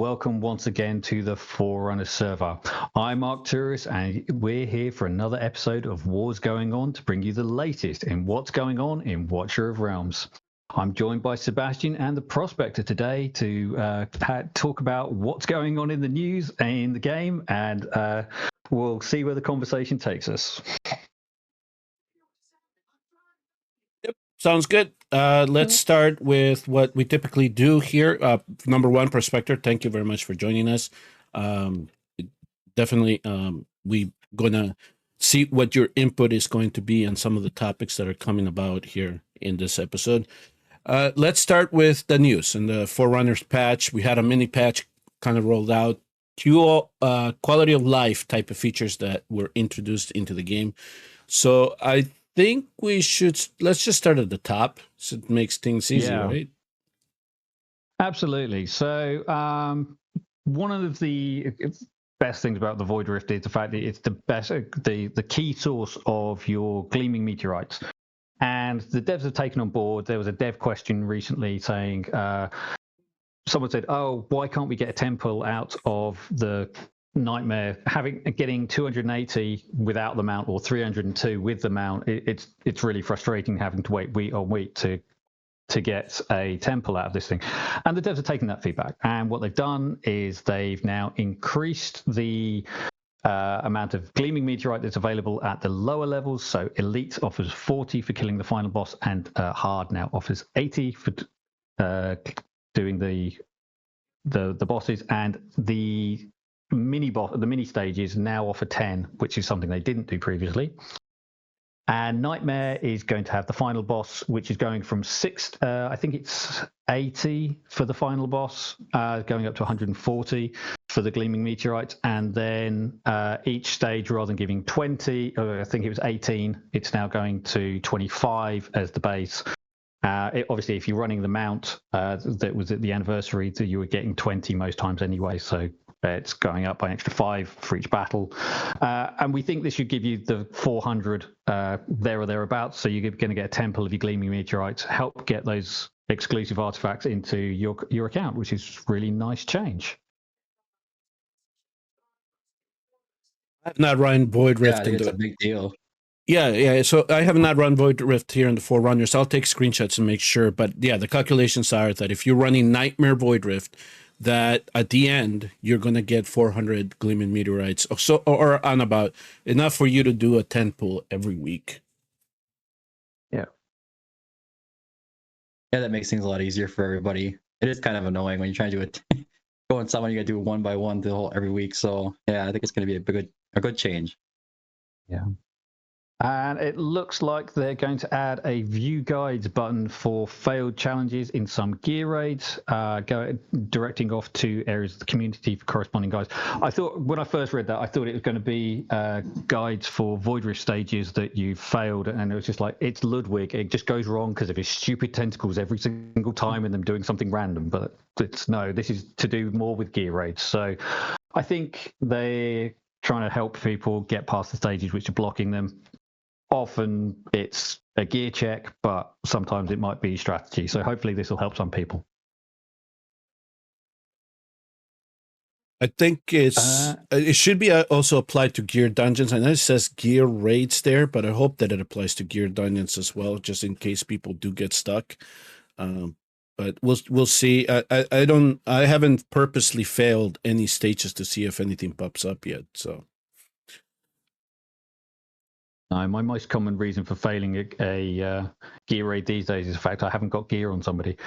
welcome once again to the Forerunner server. I'm Mark Touris, and we're here for another episode of Wars Going On to bring you the latest in what's going on in Watcher of Realms. I'm joined by Sebastian and the Prospector today to talk about what's going on in the news and in the game, and we'll see where the conversation takes us. Sounds good. Let's start with what we typically do here. Number one, Prospector, thank you very much for joining us. Definitely, we're going to see what your input is going to be on some of the topics that are coming about here in this episode. Let's start with the news and the Forerunners patch. We had a mini patch kind of rolled out. Quality of life type of features that were introduced into the game. So I think let's just start at the top so it makes things easy, right? Absolutely. So one of the best things about the Void Rift is the fact that it's the key source of your Gleaming Meteorites. And the devs have taken on board. There was a dev question recently saying, someone said, oh, why can't we get a temple out of the Nightmare, getting 280 without the mount or 302 with the mount? It's really frustrating having to wait week on week to get a temple out of this thing. And the devs have taken that feedback, and what they've done is they've now increased the amount of Gleaming Meteorite that's available at the lower levels. So Elite offers 40 for killing the final boss, and Hard now offers 80 for doing the bosses, and the mini stages now offer 10, which is something they didn't do previously. And Nightmare is going to have the final boss, which is going from I think it's 80 for the final boss, going up to 140 for the Gleaming Meteorites. And then each stage, rather than giving 20, I think it was 18, it's now going to 25 as the base. Obviously, if you're running the mount that was at the anniversary, you were getting 20 most times anyway. So it's going up by an extra 5 for each battle. And we think this should give you the 400 there or thereabouts. So you're going to get a temple of your Gleaming Meteorites, help get those exclusive artifacts into your account, which is really nice change. I have not run Void Rift. Yeah, it's a big deal. Yeah. So I have not run Void Rift here in the Forerunners. I'll take screenshots and make sure. But yeah, the calculations are that if you're running Nightmare Void Rift, that at the end you're gonna get 400 Gleaming Meteorites, or on about enough for you to do a 10 pull every week. Yeah, that makes things a lot easier for everybody. It is kind of annoying when you're trying to do it. Go on someone, you gotta do it one by one every week. So yeah, I think it's gonna be a good change. Yeah. And it looks like they're going to add a view guides button for failed challenges in some gear raids, directing off to areas of the community for corresponding guides. I thought, when I first read that, I thought it was going to be guides for Void Rift stages that you failed, and it was just like, it's Ludwig. It just goes wrong because of his stupid tentacles every single time and them doing something random. But this is to do more with gear raids. So I think they're trying to help people get past the stages which are blocking them. Often it's a gear check, but sometimes it might be strategy. So hopefully this will help some people. I think it should be also applied to gear dungeons. I know it says gear raids there, but I hope that it applies to gear dungeons as well, just in case people do get stuck. But we'll see. I haven't purposely failed any stages to see if anything pops up yet. So. No, my most common reason for failing a gear raid these days is the fact I haven't got gear on somebody.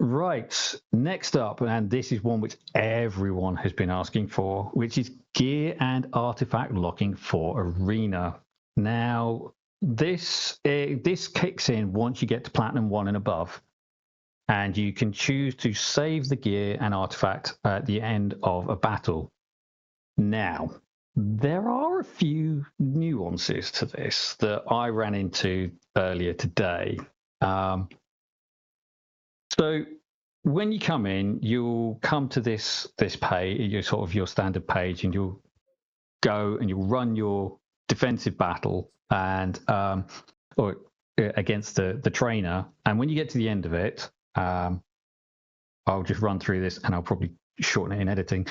Right, next up, and this is one which everyone has been asking for, which is gear and artifact locking for Arena. Now, this kicks in once you get to Platinum 1 and above, and you can choose to save the gear and artifact at the end of a battle. Now, there are a few nuances to this that I ran into earlier today. So when you come in, you'll come to this page, your standard page, and you'll go and you'll run your defensive battle and or against the trainer. And when you get to the end of it, I'll just run through this and I'll probably shorten it in editing.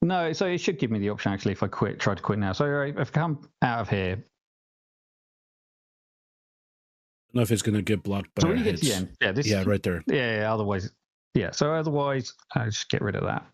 No, so it should give me the option actually if I try to quit now. So if I come out of here. I don't know if it's going to get blocked by so when you get to the end, right there. Yeah, otherwise, so otherwise, I just get rid of that.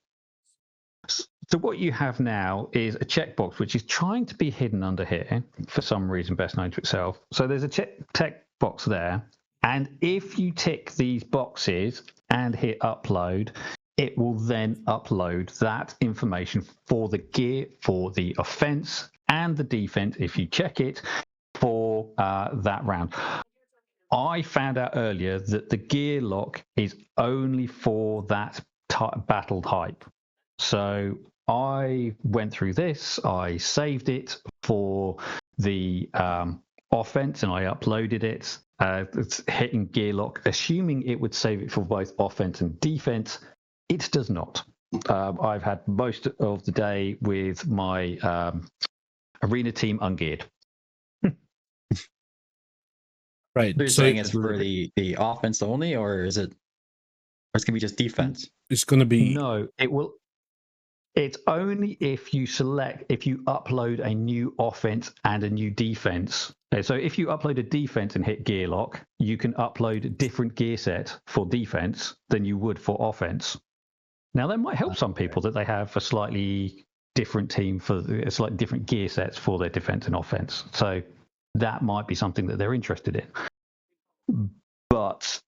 So what you have now is a checkbox, which is trying to be hidden under here for some reason, best known to itself. So there's a check box there. And if you tick these boxes and hit upload, it will then upload that information for the gear, for the offense and the defense, if you check it, for that round. I found out earlier that the gear lock is only for that battle type. So I went through this, I saved it for the offense and I uploaded it. It's hitting gear lock, assuming it would save it for both offense and defense. It does not. I've had most of the day with my arena team ungeared. Right. So you're saying it's for the offense only, or is it? Or it's gonna be just defense? It's going to be no. It will. It's only if you upload a new offense and a new defense. So if you upload a defense and hit gear lock, you can upload a different gear set for defense than you would for offense. Now that might help some people that they have a slightly different team for a slightly different gear sets for their defense and offense. So that might be something that they're interested in. But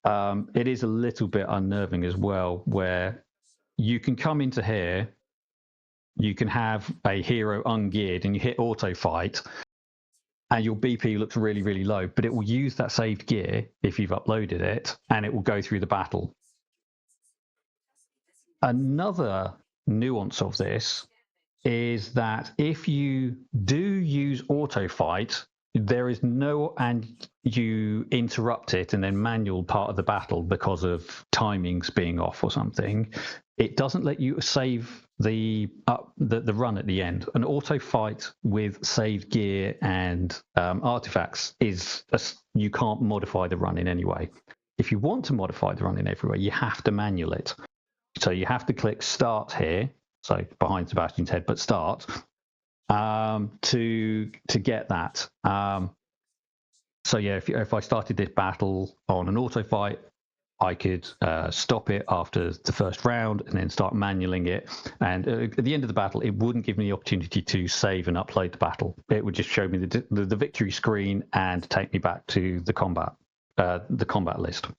it is a little bit unnerving as well, where you can come into here, you can have a hero ungeared and you hit auto fight and your BP looks really, really low, but it will use that saved gear if you've uploaded it and it will go through the battle. Another nuance of this is that if you do use auto fight, there is no, and you interrupt it and then manual part of the battle because of timings being off or something, it doesn't let you save the run at the end. An auto fight with saved gear and artifacts is you can't modify the run in any way. If you want to modify the run in every way, you have to manual it. So you have to click start here, so behind Sebastian's head, but start to get that. So yeah, if I started this battle on an auto fight, I could stop it after the first round and then start manualing it. And at the end of the battle, it wouldn't give me the opportunity to save and upload the battle. It would just show me the victory screen and take me back to the combat list.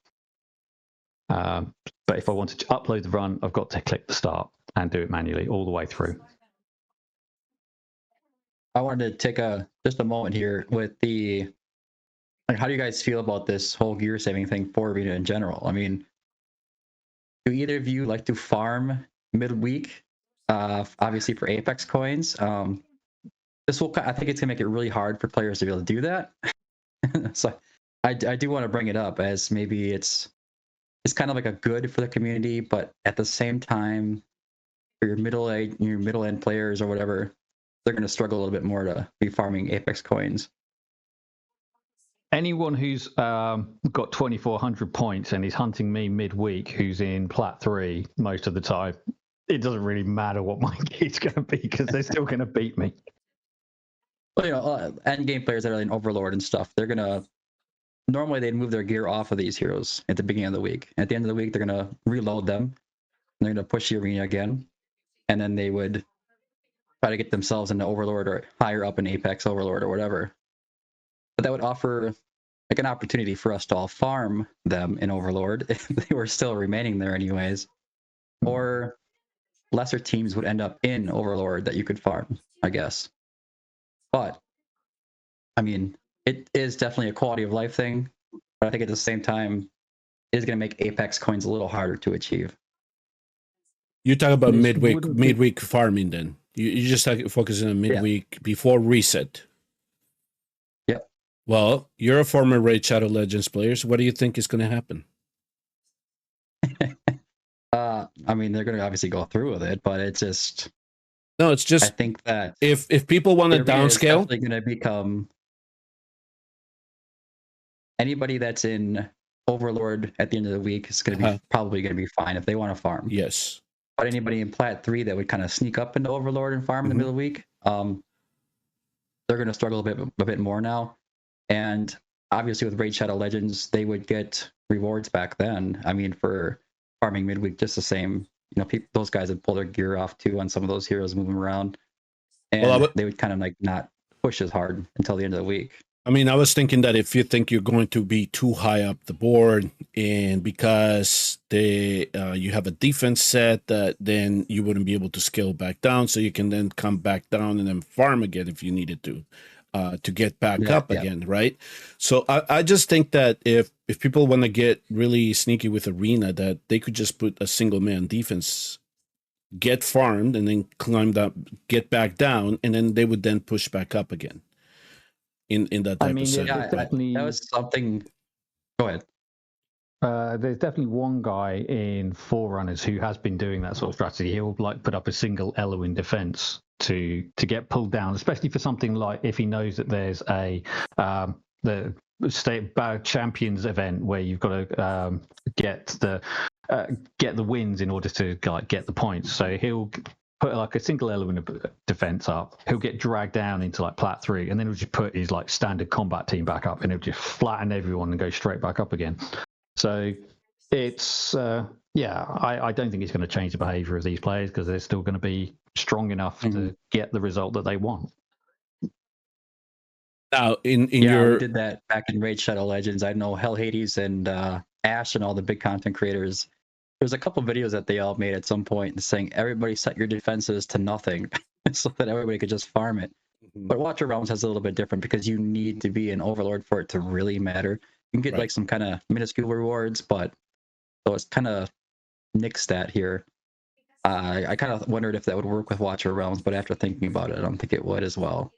But if I wanted to upload the run, I've got to click the start and do it manually all the way through. I wanted to take just a moment here with how do you guys feel about this whole gear saving thing for Arena in general? I mean, do either of you like to farm midweek? Obviously for Apex coins. I think it's gonna make it really hard for players to be able to do that. So I do want to bring it up as maybe it's kind of like a good for the community, but at the same time, for your middle end players or whatever, they're going to struggle a little bit more to be farming Apex coins. Anyone who's got 2,400 points and is hunting me midweek, who's in Plat 3 most of the time, it doesn't really matter what my gear's going to be because they're still going to beat me. Well, end game players that are in Overlord and stuff, they're going to normally they'd move their gear off of these heroes at the beginning of the week. At the end of the week, they're going to reload them. And they're going to push the arena again. And then they would try to get themselves into Overlord or higher up in Apex Overlord or whatever. But that would offer like an opportunity for us to all farm them in Overlord if they were still remaining there anyways. Or lesser teams would end up in Overlord that you could farm, I guess. But, I mean, it is definitely a quality of life thing, but I think at the same time, it is going to make Apex coins a little harder to achieve. You talk about midweek farming then. You just focus on midweek before reset. Yep. Well, you're a former Raid Shadow Legends player, so what do you think is going to happen? I mean, they're going to obviously go through with it, but it's just... No, it's just... I think that... If people want to downscale... It's going to become... anybody that's in Overlord at the end of the week is going to be probably going to be fine if they want to farm. Yes. But anybody in Plat 3 that would kind of sneak up into Overlord and farm in the middle of the week, they're going to struggle a bit more now. And obviously with Raid Shadow Legends, they would get rewards back then. I mean, for farming midweek, just the same. You know, those guys would pull their gear off too on some of those heroes moving around. And they would kind of like not push as hard until the end of the week. I mean, I was thinking that if you think you're going to be too high up the board, and because you have a defense set, that then you wouldn't be able to scale back down, so you can then come back down and then farm again if you needed to get back up again, right? So I just think that if people want to get really sneaky with Arena, that they could just put a single man defense, get farmed, and then climb up, get back down, and then they would then push back up again. In that type of setting. Definitely, that was something. Go ahead. There's definitely one guy in Forerunners who has been doing that sort of strategy. He'll like put up a single elo in defense to get pulled down, especially for something like if he knows that there's a the state champions event where you've got to get the wins in order to like get the points. So he'll put like a single element of defense up. He'll get dragged down into like Plat 3, and then he'll just put his like standard combat team back up, and he'll just flatten everyone and go straight back up again. So it's I don't think it's going to change the behavior of these players because they're still going to be strong enough to get the result that they want. Now, we did that back in Raid Shadow Legends. I know Hell Hades and Ash and all the big content creators. There's a couple videos that they all made at some point saying everybody set your defenses to nothing so that everybody could just farm it. But Watcher Realms has a little bit different because you need to be an Overlord for it to really matter. You can get like some kind of minuscule rewards, but so it's kind of nixed that here. I kind of wondered if that would work with Watcher Realms, but after thinking about it, I don't think it would as well.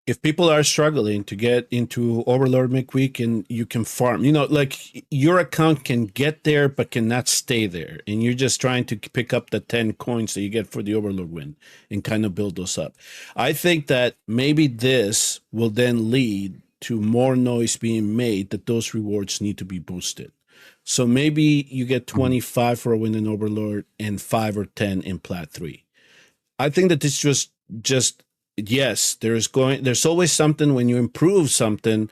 If people are struggling to get into Overlord midweek and you can farm, like your account can get there but cannot stay there, and you're just trying to pick up the 10 coins that you get for the Overlord win and kind of build those up. I think that maybe this will then lead to more noise being made that those rewards need to be boosted. So maybe you get 25 for a win in Overlord and 5 or 10 in Plat 3. I think that this just yes, there's always something when you improve something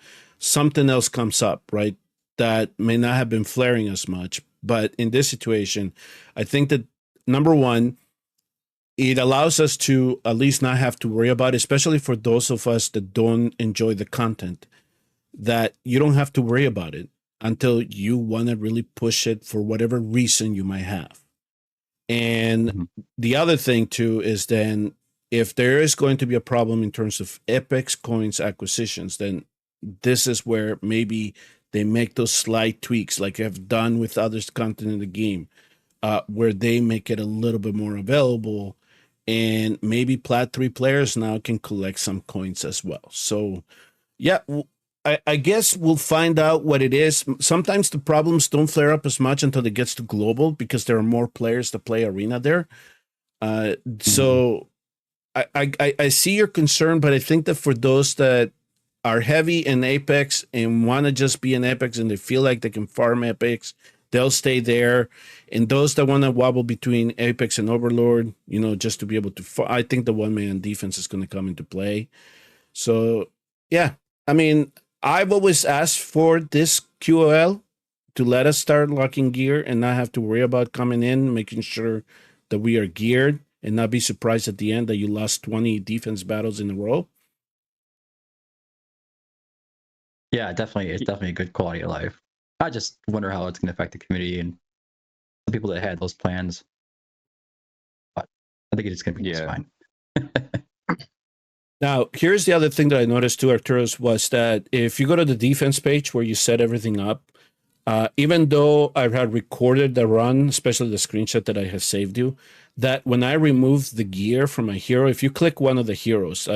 else comes up, right? That may not have been flaring as much. But in this situation, I think that number one, it allows us to at least not have to worry about it, especially for those of us that don't enjoy the content, that you don't have to worry about it until you want to really push it for whatever reason you might have. And the other thing too is then if there is going to be a problem in terms of Epics coins acquisitions, then this is where maybe they make those slight tweaks like I've done with other content in the game, where they make it a little bit more available, and maybe Plat 3 players now can collect some coins as well. So yeah, I guess we'll find out what it is. Sometimes the problems don't flare up as much until it gets to global because there are more players that play Arena there. So I see your concern, but I think that for those that are heavy in Apex and want to just be in Apex and they feel like they can farm Apex, they'll stay there. And those that want to wobble between Apex and Overlord, just to be able to, I think the one-man defense is going to come into play. So, yeah, I mean, I've always asked for this QOL to let us start locking gear and not have to worry about coming in, making sure that we are geared, and not be surprised at the end that you lost 20 defense battles in a row. Yeah, definitely. It's definitely a good quality of life. I just wonder how it's going to affect the community and the people that had those plans. But I think it's going to be just fine. Now, here's the other thing that I noticed too, Arturos, was that if you go to the defense page where you set everything up, even though I had recorded the run, especially the screenshot that I have saved you, that when I remove the gear from a hero, if you click one of the heroes,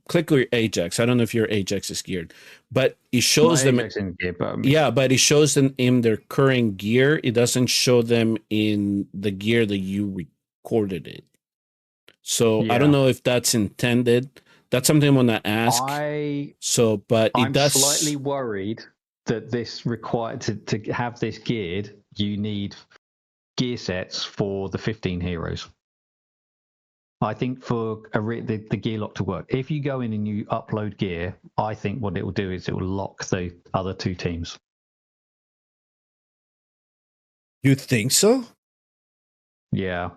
click your Ajax. I don't know if your Ajax is geared, but it shows them. But it shows them in their current gear. It doesn't show them in the gear that you recorded it. So I don't know if that's intended, That's something I want to ask. But I'm slightly worried that this required to have this geared, you need gear sets for the 15 heroes. I think for the gear lock to work, if you go in and you upload gear, I think what it will do is it will lock the other two teams. You think so? Yeah.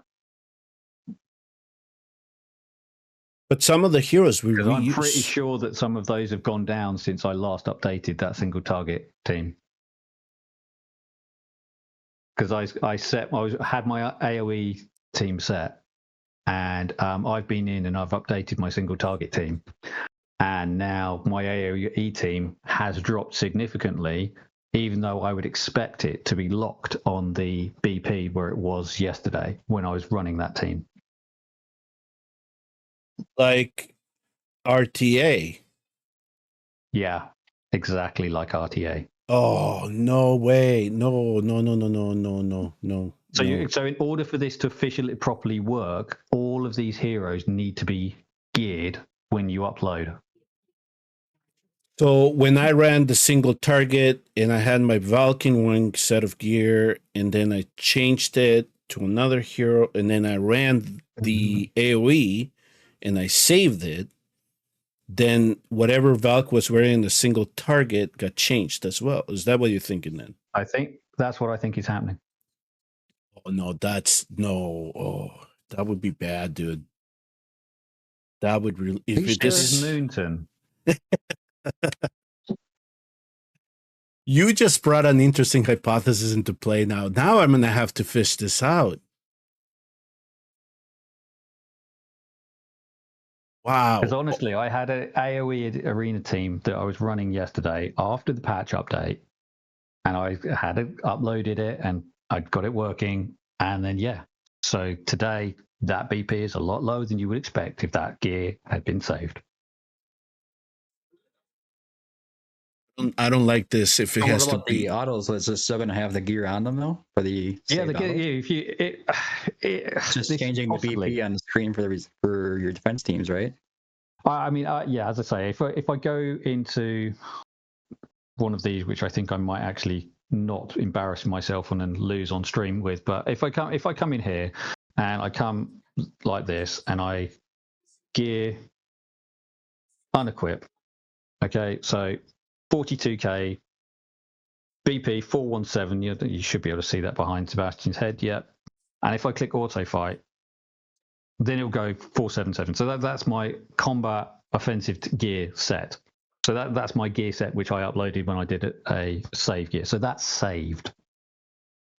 But some of the heroes we reuse. I'm pretty sure that some of those have gone down since I last updated that single target team. Because I had my AOE team set, and I've been in and I've updated my single target team, and now my AOE team has dropped significantly, even though I would expect it to be locked on the BP where it was yesterday when I was running that team. Like RTA. Yeah, exactly like RTA. Oh, no way. No. So in order for this to officially properly work, all of these heroes need to be geared when you upload. So when I ran the single target and I had my Vulcan wing set of gear, and then I changed it to another hero, and then I ran the AoE and I saved it, then whatever Valk was wearing the single target got changed as well. Is that what you're thinking then? I think that's what I think is happening. Oh no, that would be bad, dude. That would really if it is Moonton. You just brought an interesting hypothesis into play now. Now I'm gonna have to fish this out. Wow. Because honestly, I had an AoE arena team that I was running yesterday after the patch update, and I had uploaded it and I got it working. And then, yeah. So today, that BP is a lot lower than you would expect if that gear had been saved. I don't like this. If it has to be the autos, is it still going to have the gear on them though for the the gear. If you just changing possibly the BP on the screen for your defense teams, right? I mean, yeah. As I say, if I go into one of these, which I think I might actually not embarrass myself on and lose on stream with, but if I come in here and I come like this and I gear unequip, okay, so 42k BP 417. You should be able to see that behind Sebastian's head. Yep. And if I click auto fight, then it'll go 477. So that's my combat offensive gear set. So that's my gear set, which I uploaded when I did a save gear. So that's saved.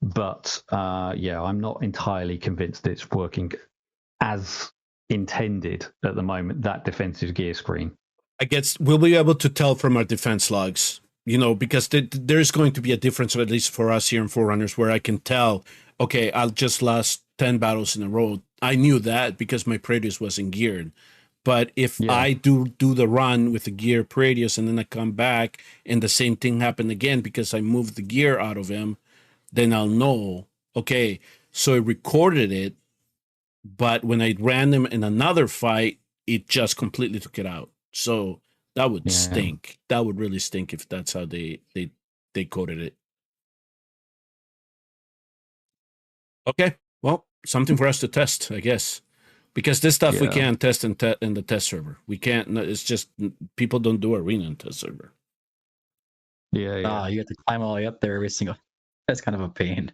But yeah, I'm not entirely convinced it's working as intended at the moment, that defensive gear screen. I guess we'll be able to tell from our defense logs, because there's going to be a difference, at least for us here in Forerunners, where I can tell, okay, I just lost 10 battles in a row. I knew that because my Praetorius wasn't geared. But if I do the run with the gear Praetorius and then I come back and the same thing happened again because I moved the gear out of him, then I'll know, okay, so I recorded it, but when I ran him in another fight, it just completely took it out. So that would stink. That would really stink if that's how they coded it. Okay, well, something for us to test, I guess, because this stuff we can't test in the test server. We can't. It's just people don't do arena in test server. Yeah. You have to climb all the way up there every single. That's kind of a pain.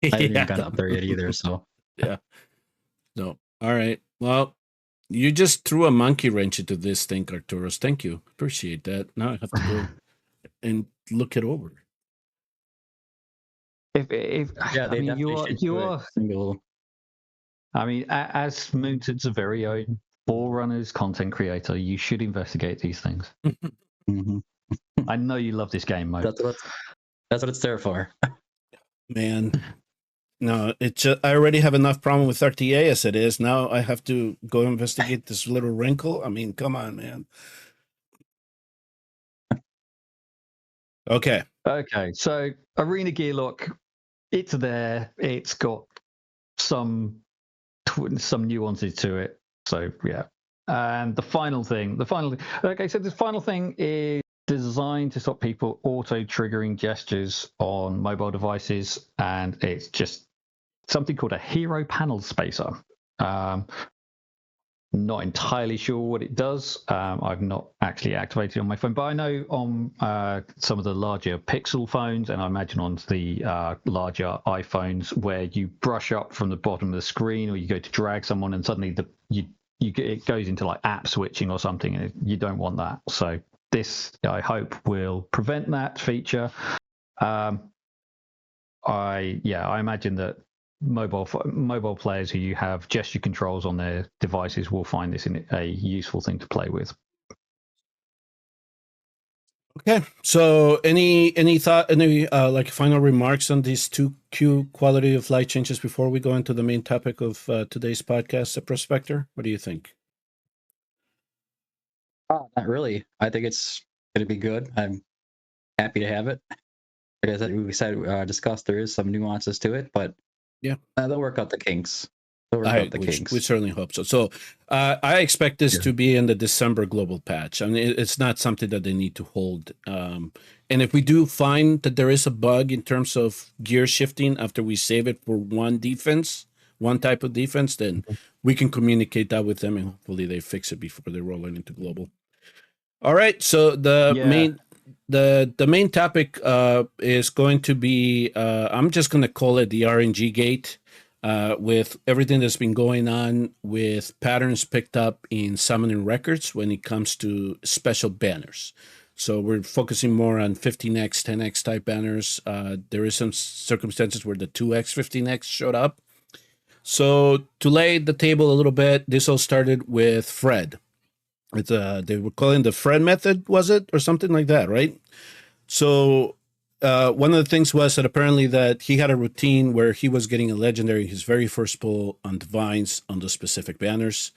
I haven't even gotten up there yet either. So yeah. No. All right. Well, you just threw a monkey wrench into this thing, Arturos. Thank you. Appreciate that. Now I have to go and look it over. If I mean, you are single. I mean, as Moonton's a very own Forerunner's content creator, you should investigate these things. Mm-hmm. I know you love this game, Mo. That's what it's there for. Man, no, I already have enough problem with RTA as it is. Now I have to go investigate this little wrinkle. I mean, come on, man. Okay. So Arena Gear Lock, it's there. It's got some nuances to it. So yeah, And the final thing, like I said, this final thing is designed to stop people auto-triggering gestures on mobile devices, and it's just something called a hero panel spacer. Not entirely sure what it does. I've not actually activated it on my phone, but I know on some of the larger Pixel phones, and I imagine on the larger iPhones, where you brush up from the bottom of the screen, or you go to drag someone, and suddenly it goes into like app switching or something, and you don't want that. So this, I hope, will prevent that feature. I imagine that mobile players who have gesture controls on their devices will find this a useful thing to play with. Okay, so any like final remarks on these two Q quality of light changes before we go into the main topic of today's podcast, the Prospector? What do you think? Not really. I think it's going to be good. I'm happy to have it. Like I said, discussed, there is some nuances to it, but yeah, they'll work out the kinks. We certainly hope so. So I expect this to be in the December global patch. I mean, it's not something that they need to hold. And if we do find that there is a bug in terms of gear shifting after we save it for one type of defense, then we can communicate that with them, and hopefully they fix it before they roll it into global. All right. So the main topic is going to be, I'm just going to call it the RNG-Gate. With everything that's been going on with patterns picked up in summoning records when it comes to special banners. So we're focusing more on 15x, 10x type banners. There is some circumstances where the 2x, 15x showed up. So to lay the table a little bit, this all started with Fred. They were calling the Fred method, was it? Or something like that, right? So one of the things was that apparently that he had a routine where he was getting a legendary his very first pull on divines on the specific banners.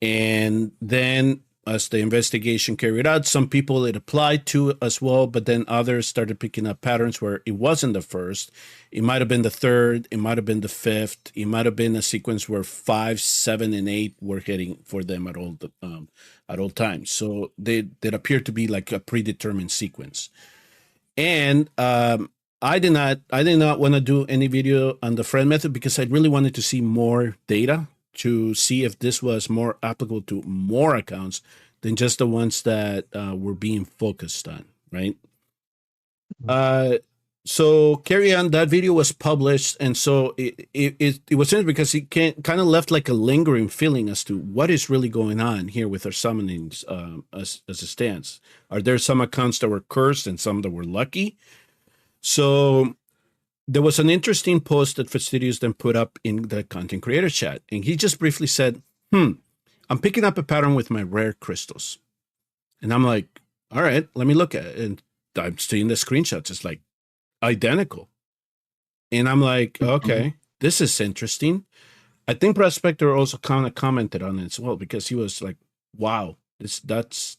And then as the investigation carried out, some people it applied to as well, but then others started picking up patterns where it wasn't the first. It might have been the third. It might have been the fifth. It might have been a sequence where 5, 7, and 8 were hitting for them at all times. So they appear to be like a predetermined sequence. And I did not want to do any video on the Fred method because I really wanted to see more data to see if this was more applicable to more accounts than just the ones that were being focused on, right? So carry on, that video was published, and so it was interesting because it kind of left like a lingering feeling as to what is really going on here with our summonings as it stands. Are there some accounts that were cursed and some that were lucky? So there was an interesting post that Fastidious then put up in the content creator chat, and he just briefly said, I'm picking up a pattern with my rare crystals. And I'm like, all right, let me look at it. And I'm seeing the screenshots. It's like identical. And I'm like, okay, this is interesting. I think Prospector also kind of commented on it as well, because he was like, wow, that's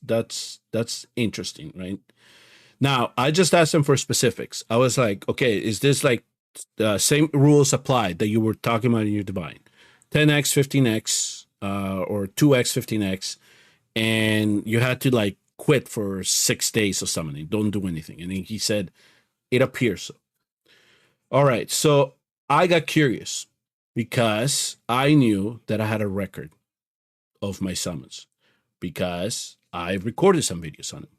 interesting, right? Now, I just asked him for specifics. I was like, okay, is this like the same rules applied that you were talking about in your divine? 10x, 15x, or 2x, 15x, and you had to like quit for 6 days of summoning. Don't do anything. And he said, it appears so. All right, so I got curious because I knew that I had a record of my summons because I recorded some videos on it.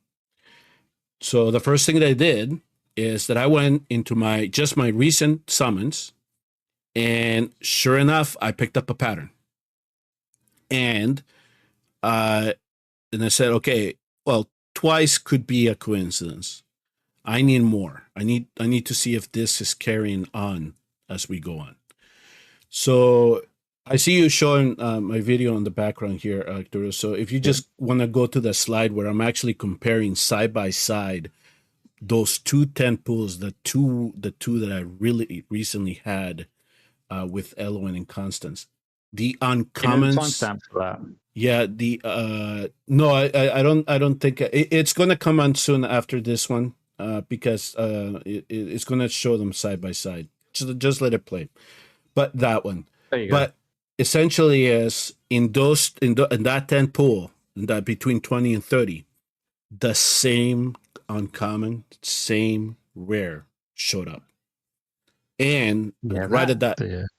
So the first thing that I did is that I went into my recent summons, and sure enough, I picked up a pattern. And I said, okay, well, twice could be a coincidence. I need more. I need to see if this is carrying on as we go on. So I see you showing my video on the background here, Arturo. So if you just want to go to the slide where I'm actually comparing side by side those 2 10 pulls, the two that I really recently had with Eloin and Constance. The uncommons. Timestamp for that. Yeah, no, I don't think it's going to come on soon after this one because it's going to show them side by side. Just let it play. But that one. There you go. essentially is in that 10 pool, in that between 20 and 30, the same uncommon, same rare showed up. And right at that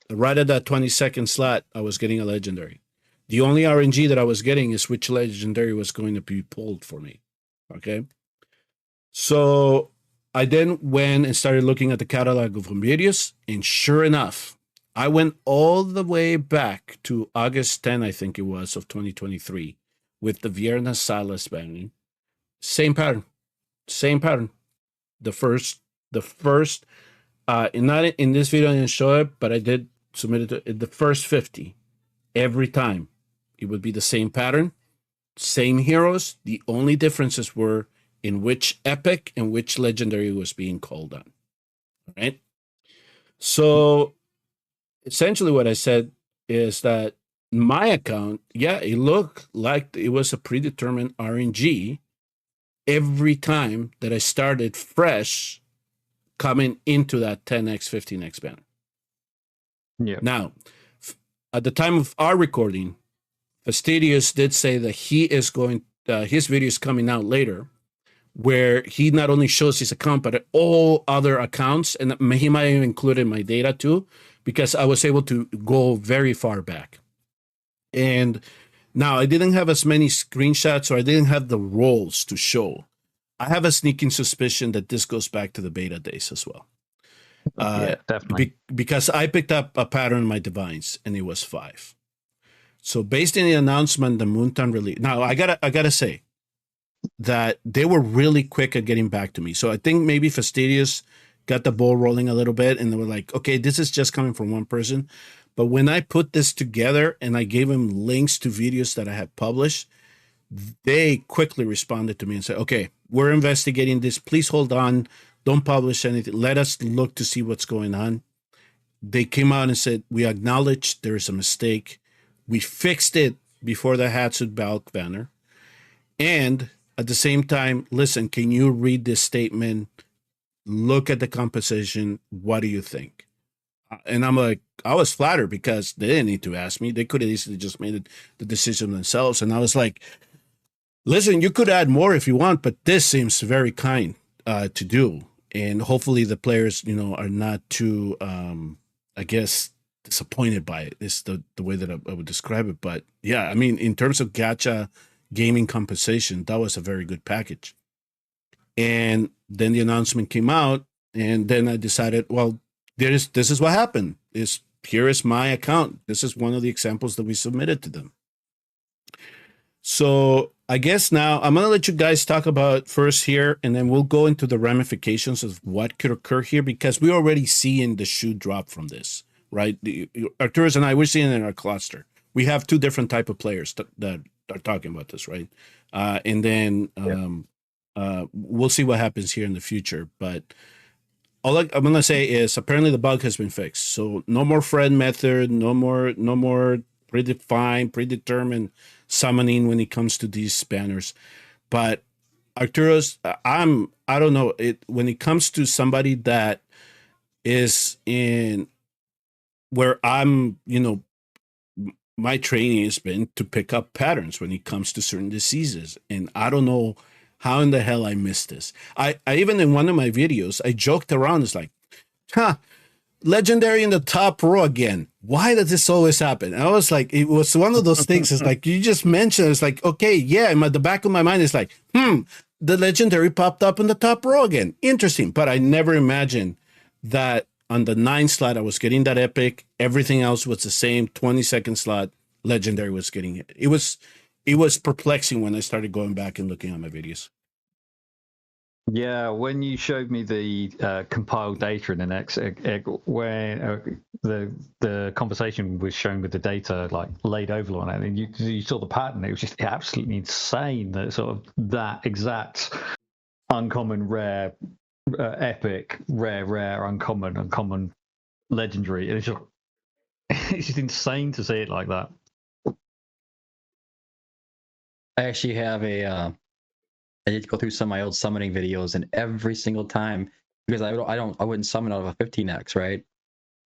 20-second slot, I was getting a legendary. The only RNG that I was getting is which legendary was going to be pulled for me. Okay. So I then went and started looking at the catalog of videos, and sure enough, I went all the way back to August 10, I think it was, of 2023, with the Vierna Salas banning. Same pattern. The first, not in this video, I didn't show it, but I did submit it to the first 50. Every time, it would be the same pattern, same heroes. The only differences were in which epic and which legendary was being called on. All right. So essentially what I said is that my account, yeah, it looked like it was a predetermined RNG every time that I started fresh coming into that 10x, 15x banner. Yeah. Now, at the time of our recording, Fastidious did say that he is going, his video is coming out later, where he not only shows his account, but all other accounts. And he might have included my data too, because I was able to go very far back. And now I didn't have as many screenshots, or I didn't have the roles to show. I have a sneaking suspicion that this goes back to the beta days as well. Yeah, definitely. Because I picked up a pattern in my divines, and it was 5. So based on the announcement, the Moontown release. Now I gotta say that they were really quick at getting back to me. So I think maybe Fastidious got the ball rolling a little bit, and they were like, okay, this is just coming from one person. But when I put this together and I gave them links to videos that I had published, they quickly responded to me and said, okay, we're investigating this. Please hold on. Don't publish anything. Let us look to see what's going on. They came out and said, we acknowledge there is a mistake. We fixed it before the Hatsuit bulk banner. And at the same time, listen, can you read this statement? Look at the composition. What do you think? And I'm like, I was flattered because they didn't need to ask me. They could have easily just made the decision themselves. And I was like, listen, you could add more if you want, but this seems very kind to do. And hopefully the players, are not too, I guess, disappointed by it. It's the way that I would describe it. But yeah, I mean, in terms of gacha gaming compensation, that was a very good package. And then the announcement came out, and then I decided, well, this is what happened. Here is my account. This is one of the examples that we submitted to them. So I guess now I'm going to let you guys talk about first here, and then we'll go into the ramifications of what could occur here, because we're already seeing the shoe drop from this, right? Arturus and I, we're seeing it in our cluster. We have 2 different type of players that are talking about this, right? And then we'll see what happens here in the future. But all I'm going to say is apparently the bug has been fixed. So no more friend method, no more predetermined summoning when it comes to these banners. But Arturus, I don't know, when it comes to somebody that is in where I'm, my training has been to pick up patterns when it comes to certain diseases. And I don't know how in the hell I missed this. I even in one of my videos, I joked around. It's like, legendary in the top row again. Why does this always happen? And I was like, it was one of those things. It's like, you just mentioned, it's like, okay, yeah. In the back of my mind, it's like, the legendary popped up in the top row again. Interesting. But I never imagined that on the 9 slot, I was getting that epic. Everything else was the same. 22nd slot, legendary was getting it. It was perplexing when I started going back and looking at my videos. Yeah, when you showed me the compiled data in the next where the conversation was shown with the data like laid over on it, and you saw the pattern, it was just absolutely insane that sort of that exact uncommon, rare, epic, rare, uncommon, legendary. And it's just insane to see it like that. I actually have I did go through some of my old summoning videos, and every single time, because I wouldn't summon out of a 15x, right?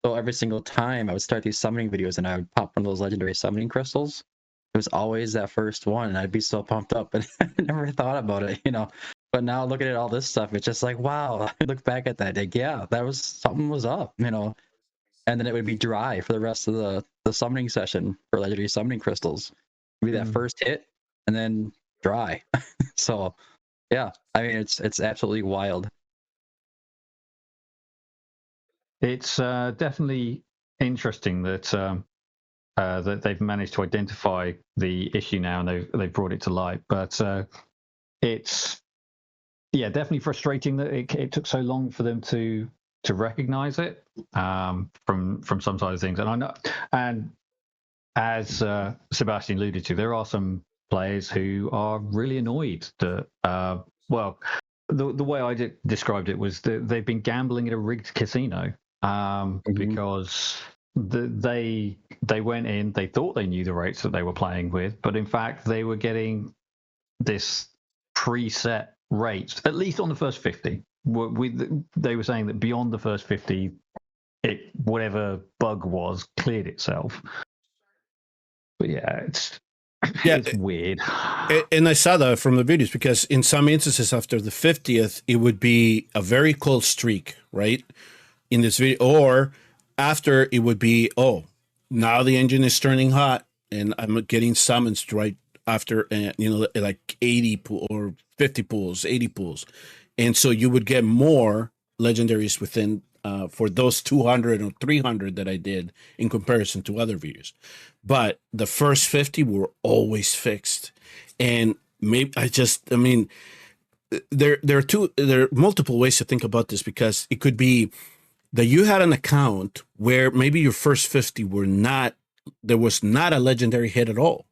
So every single time I would start these summoning videos and I would pop one of those legendary summoning crystals. It was always that first one, and I'd be so pumped up, and I never thought about it, you know. But now looking at all this stuff, it's just like, wow. I look back at that, like, yeah, that was something was up, you know. And then it would be dry for the rest of the summoning session for legendary summoning crystals. It'd be that first hit, and then dry. So yeah, I mean, it's absolutely wild. It's definitely interesting that that they've managed to identify the issue now and they've brought it to light. But it's definitely frustrating that it took so long for them to recognize it from some side of things. And I know, and as Sebastian alluded to, there are some players who are really annoyed that well, the way I described it was that they've been gambling at a rigged casino because they went in, they thought they knew the rates that they were playing with, but in fact they were getting this preset rates, at least on the first 50. They were saying that beyond the first 50, whatever bug was cleared itself. But yeah, it's weird. And I saw that from the videos, because in some instances after the 50th, it would be a very cold streak, right? In this video, or after it would be, oh, now the engine is turning hot and I'm getting summons right after, like 80 or 50 pools, 80 pools. And so you would get more legendaries within for those 200 or 300 that I did in comparison to other videos. But the first 50 were always fixed. And maybe there are multiple ways to think about this, because it could be that you had an account where maybe your first 50 there was not a legendary hit at all.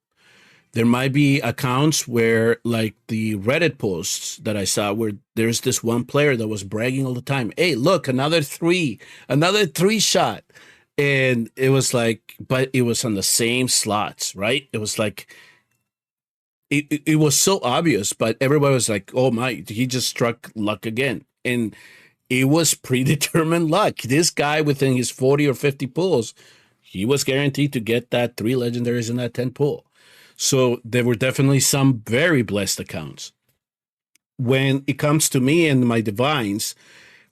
There might be accounts where, like the Reddit posts that I saw, where there's this one player that was bragging all the time, hey, look, another three shot. And it was like, but it was on the same slots, right? It was like, it was so obvious, but everybody was like, oh my, he just struck luck again. And it was predetermined luck. This guy within his 40 or 50 pulls, he was guaranteed to get that 3 legendaries in that 10 pull. So there were definitely some very blessed accounts. When it comes to me and my divines,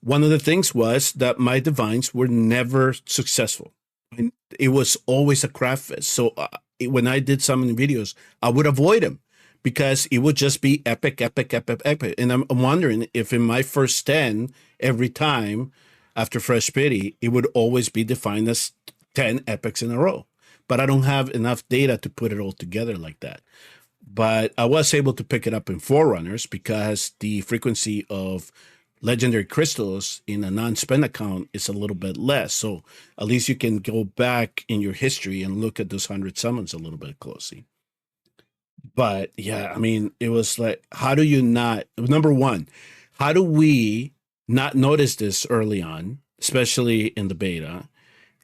one of the things was that my divines were never successful. And it was always a craft fest. So when I did some videos, I would avoid them because it would just be epic, epic, epic, epic. And I'm wondering if in my first 10, every time after Fresh Pity, it would always be defined as 10 epics in a row. But I don't have enough data to put it all together like that. But I was able to pick it up in Forerunners because the frequency of legendary crystals in a non-spend account is a little bit less. So at least you can go back in your history and look at those 100 summons a little bit closely. But yeah, I mean, it was like, how do you not, number one, how do we not notice this early on, especially in the beta?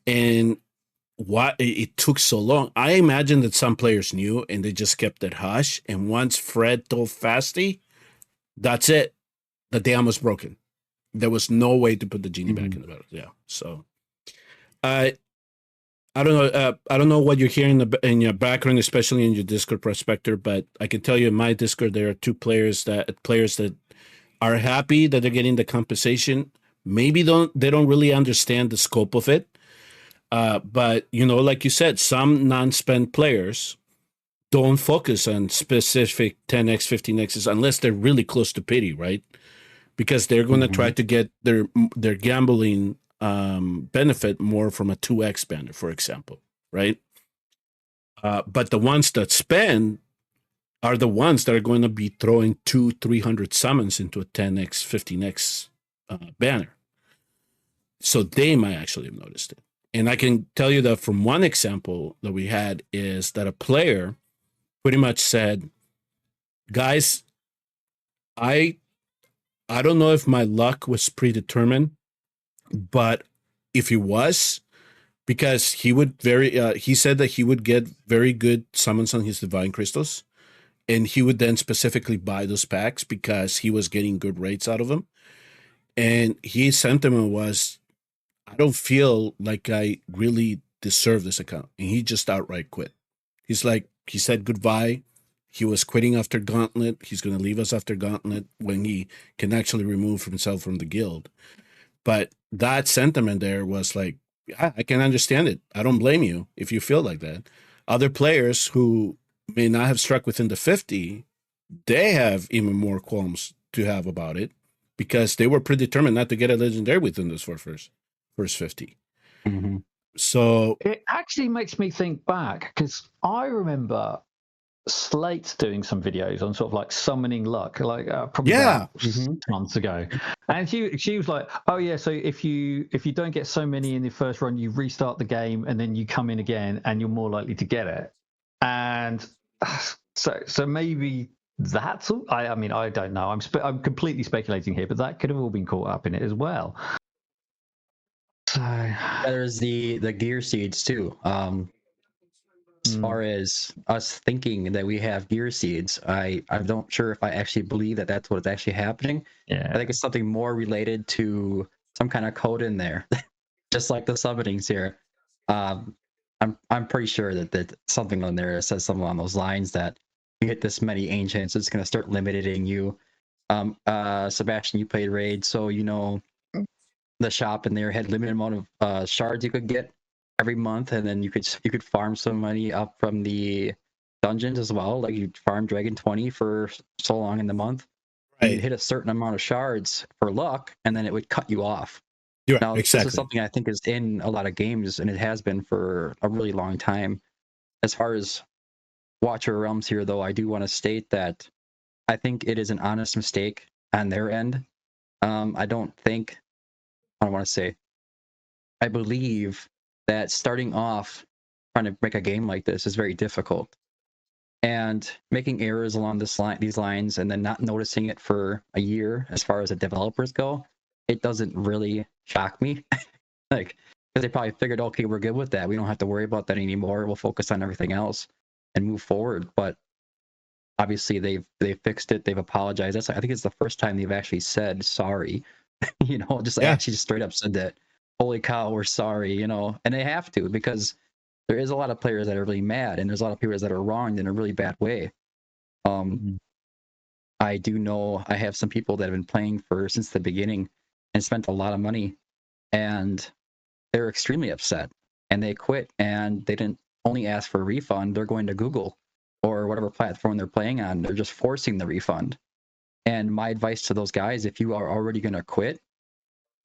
And why it took so long? I imagine that some players knew and they just kept it hush. And once Fred told Fasty, that's it. The dam was broken. There was no way to put the genie back in the bottle. Yeah. So, I don't know. I don't know what you're hearing in your background, especially in your Discord prospector. But I can tell you, in my Discord, there are players that are happy that they're getting the compensation. Maybe they don't really understand the scope of it. But like you said, some non-spend players don't focus on specific 10x, 15x's unless they're really close to pity, right? Because they're going to try to get their gambling benefit more from a 2x banner, for example, right? But the ones that spend are the ones that are going to be throwing 200-300 summons into a 10x, 15x banner. So they might actually have noticed it. And I can tell you that from one example that we had is that a player pretty much said, guys, I don't know if my luck was predetermined, but if he was, because he would he said that he would get very good summons on his divine crystals, and he would then specifically buy those packs because he was getting good rates out of them. And his sentiment was, I don't feel like I really deserve this account. And he just outright quit. He's like, he said goodbye. He was quitting after Gauntlet. He's going to leave us after Gauntlet when he can actually remove himself from the guild. But that sentiment there was like, yeah, I can understand it. I don't blame you if you feel like that. Other players who may not have struck within the 50, they have even more qualms to have about it because they were predetermined not to get a legendary within those first 50. Mm-hmm. So it actually makes me think back because I remember Slate doing some videos on sort of like summoning luck, like probably about 6 months ago, and she was like, "Oh yeah, so if you don't get so many in the first run, you restart the game and then you come in again, and you're more likely to get it." And so maybe that's all. I mean, I don't know. I'm completely speculating here, but that could have all been caught up in it as well. So there's the gear seeds too. As far as us thinking that we have gear seeds, I'm not sure if I actually believe that that's what's actually happening. Yeah, I think it's something more related to some kind of code in there, just like the summonings here. I'm pretty sure that something on there says something along those lines that you hit this many ancients, it's going to start limiting you. Sebastian, you played raid, so you know the shop in there had limited amount of shards you could get every month, and then you could farm some money up from the dungeons as well. Like you'd farm Dragon 20 for so long in the month. right. You'd hit a certain amount of shards for luck, and then it would cut you off. You're Now, right, exactly. this is something I think is in a lot of games, and it has been for a really long time. As far as Watcher Realms here, though, I do want to state that I think it is an honest mistake on their end. I don't think, I want to say, I believe that starting off trying to make a game like this is very difficult. And making errors along these lines and then not noticing it for a year as far as the developers go, it doesn't really shock me. Like, because they probably figured, okay, we're good with that. We don't have to worry about that anymore. We'll focus on everything else and move forward. But obviously they've fixed it. They've apologized. I think it's the first time they've actually said sorry. You know, actually just straight up said that, holy cow, we're sorry, you know, and they have to, because there is a lot of players that are really mad, and there's a lot of players that are wronged in a really bad way. I do know I have some people that have been playing since the beginning and spent a lot of money, and they're extremely upset, and they quit, and they didn't only ask for a refund. They're going to Google or whatever platform they're playing on. They're just forcing the refund. And my advice to those guys, if you are already going to quit,